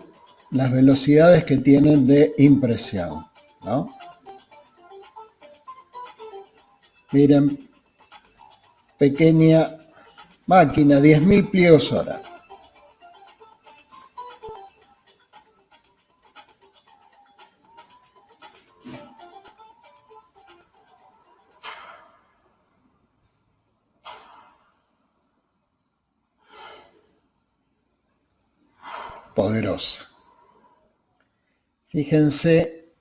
las velocidades que tienen de impresión, ¿no? Miren, pequeña máquina, 10.000 pliegos hora. Poderosa. Fíjense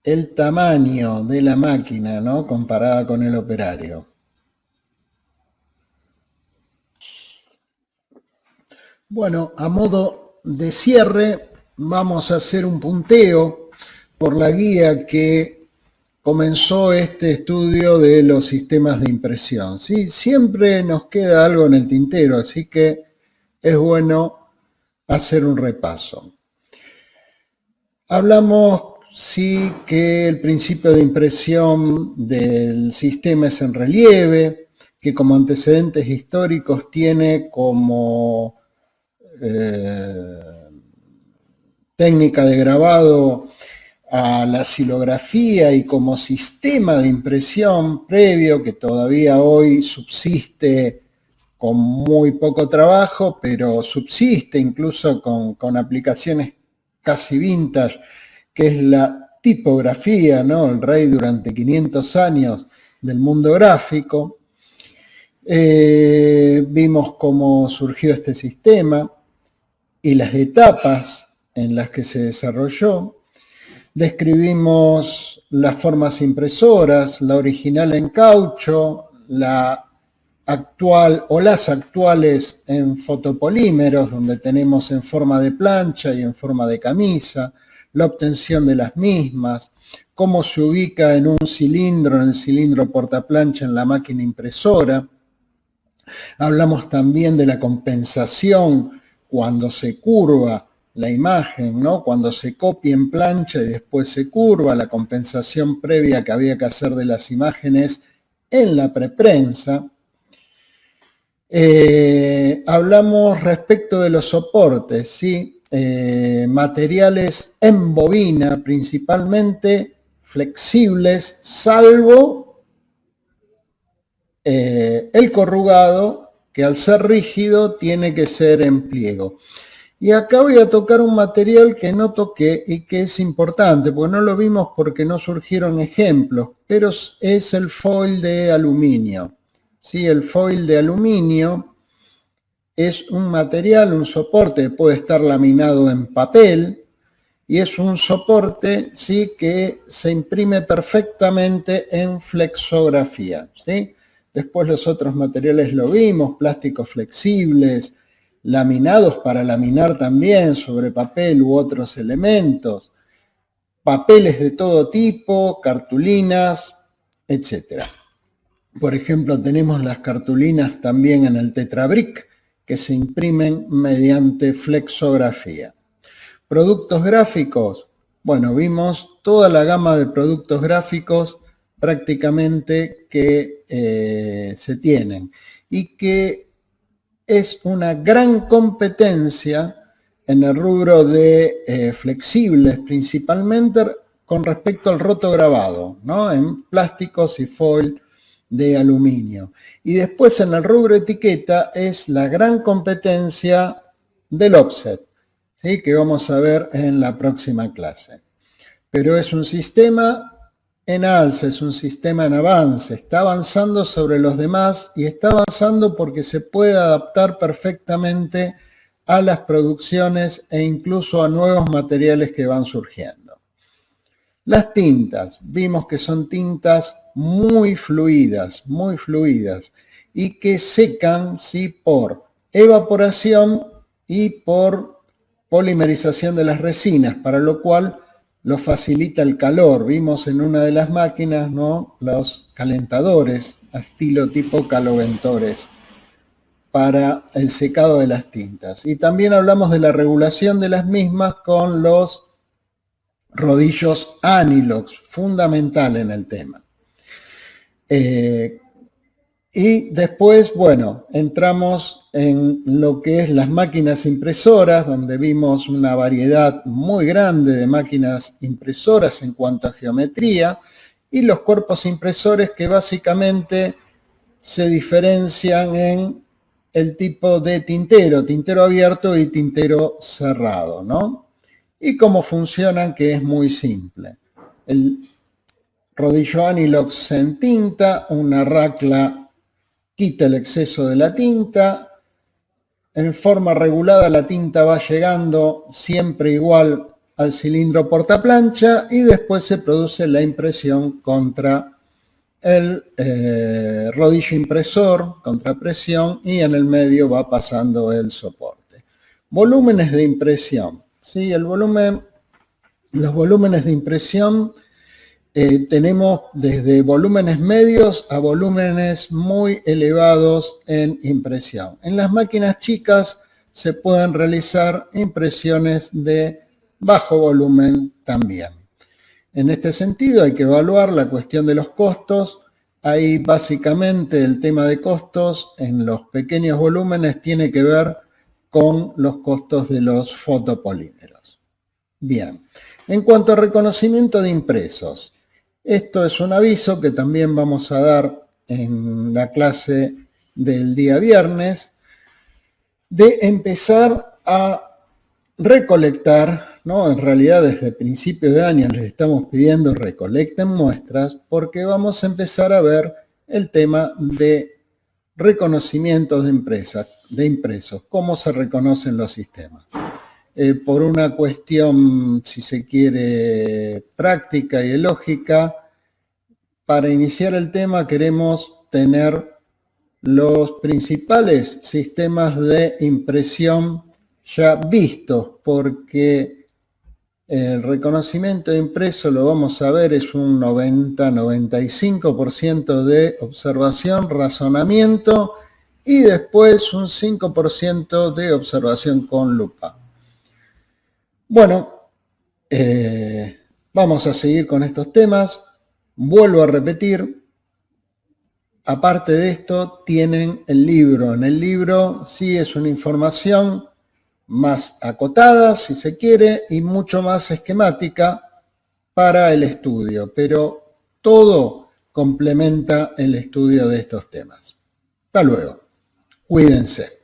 el tamaño de la máquina, ¿no? Comparada con el operario. Bueno, a modo de cierre, vamos a hacer un punteo por la guía que comenzó este estudio de los sistemas de impresión, ¿sí? Siempre nos queda algo en el tintero, así que es bueno hacer un repaso. Hablamos, sí, que el principio de impresión del sistema es en relieve, que como antecedentes históricos tiene como técnica de grabado a la xilografía y como sistema de impresión previo que todavía hoy subsiste con muy poco trabajo, pero subsiste incluso con aplicaciones casi vintage, que es la tipografía, ¿no? El rey durante 500 años del mundo gráfico. Vimos cómo surgió este sistema y las etapas en las que se desarrolló. Describimos las formas impresoras, la original en caucho, la actual o las actuales en fotopolímeros, donde tenemos en forma de plancha y en forma de camisa, la obtención de las mismas, cómo se ubica en un cilindro, en el cilindro portaplancha en la máquina impresora. Hablamos también de la compensación cuando se curva la imagen, ¿no? Cuando se copia en plancha y después se curva, la compensación previa que había que hacer de las imágenes en la preprensa. Hablamos respecto de los soportes, ¿sí? Materiales en bobina, principalmente flexibles, salvo el corrugado, que al ser rígido tiene que ser en pliego. Y acá voy a tocar un material que no toqué y que es importante, porque no lo vimos porque no surgieron ejemplos, pero es el foil de aluminio. ¿Sí? El foil de aluminio es un material, un soporte que puede estar laminado en papel y es un soporte, ¿sí?, que se imprime perfectamente en flexografía, ¿sí? Después los otros materiales lo vimos, plásticos flexibles, laminados para laminar también sobre papel u otros elementos, papeles de todo tipo, cartulinas, etc. Por ejemplo, tenemos las cartulinas también en el Tetrabric, que se imprimen mediante flexografía. Productos gráficos, bueno, vimos toda la gama de productos gráficos prácticamente que se tienen y que es una gran competencia en el rubro de flexibles, principalmente con respecto al rotograbado, ¿no? En plásticos y foil de aluminio. Y después en el rubro etiqueta es la gran competencia del offset, ¿sí?, que vamos a ver en la próxima clase. Pero es un sistema en alza, es un sistema en avance, está avanzando sobre los demás y está avanzando porque se puede adaptar perfectamente a las producciones e incluso a nuevos materiales que van surgiendo. Las tintas, vimos que son tintas muy fluidas y que secan, ¿sí?, por evaporación y por polimerización de las resinas, para lo cual lo facilita el calor. Vimos en una de las máquinas, ¿no?, los calentadores a estilo tipo caloventores para el secado de las tintas. Y también hablamos de la regulación de las mismas con los rodillos Anilox, fundamental en el tema. Y después, bueno, entramos en lo que es las máquinas impresoras, donde vimos una variedad muy grande de máquinas impresoras en cuanto a geometría, y los cuerpos impresores que básicamente se diferencian en el tipo de tintero, tintero abierto y tintero cerrado, ¿no? Y cómo funcionan, que es muy simple. El rodillo Anilox se entinta, una racla quita el exceso de la tinta, en forma regulada la tinta va llegando siempre igual al cilindro portaplancha y después se produce la impresión contra el rodillo impresor, contra presión, y en el medio va pasando el soporte. Volúmenes de impresión. ¿Sí? Los volúmenes de impresión tenemos desde volúmenes medios a volúmenes muy elevados en impresión. En las máquinas chicas se pueden realizar impresiones de bajo volumen también. En este sentido hay que evaluar la cuestión de los costos. Ahí básicamente el tema de costos en los pequeños volúmenes tiene que ver con los costos de los fotopolímeros. Bien, en cuanto a reconocimiento de impresos, esto es un aviso que también vamos a dar en la clase del día viernes, de empezar a recolectar, ¿no? En realidad desde principios de año les estamos pidiendo recolecten muestras porque vamos a empezar a ver el tema de reconocimientos de impresos, cómo se reconocen los sistemas. Por una cuestión, si se quiere, práctica y lógica, para iniciar el tema queremos tener los principales sistemas de impresión ya vistos, porque el reconocimiento de impreso, lo vamos a ver, es un 90-95% de observación, razonamiento y después un 5% de observación con lupa. Bueno, vamos a seguir con estos temas. Vuelvo a repetir, aparte de esto, tienen el libro. En el libro sí es una información más acotada, si se quiere, y mucho más esquemática para el estudio, pero todo complementa el estudio de estos temas. Hasta luego. Cuídense.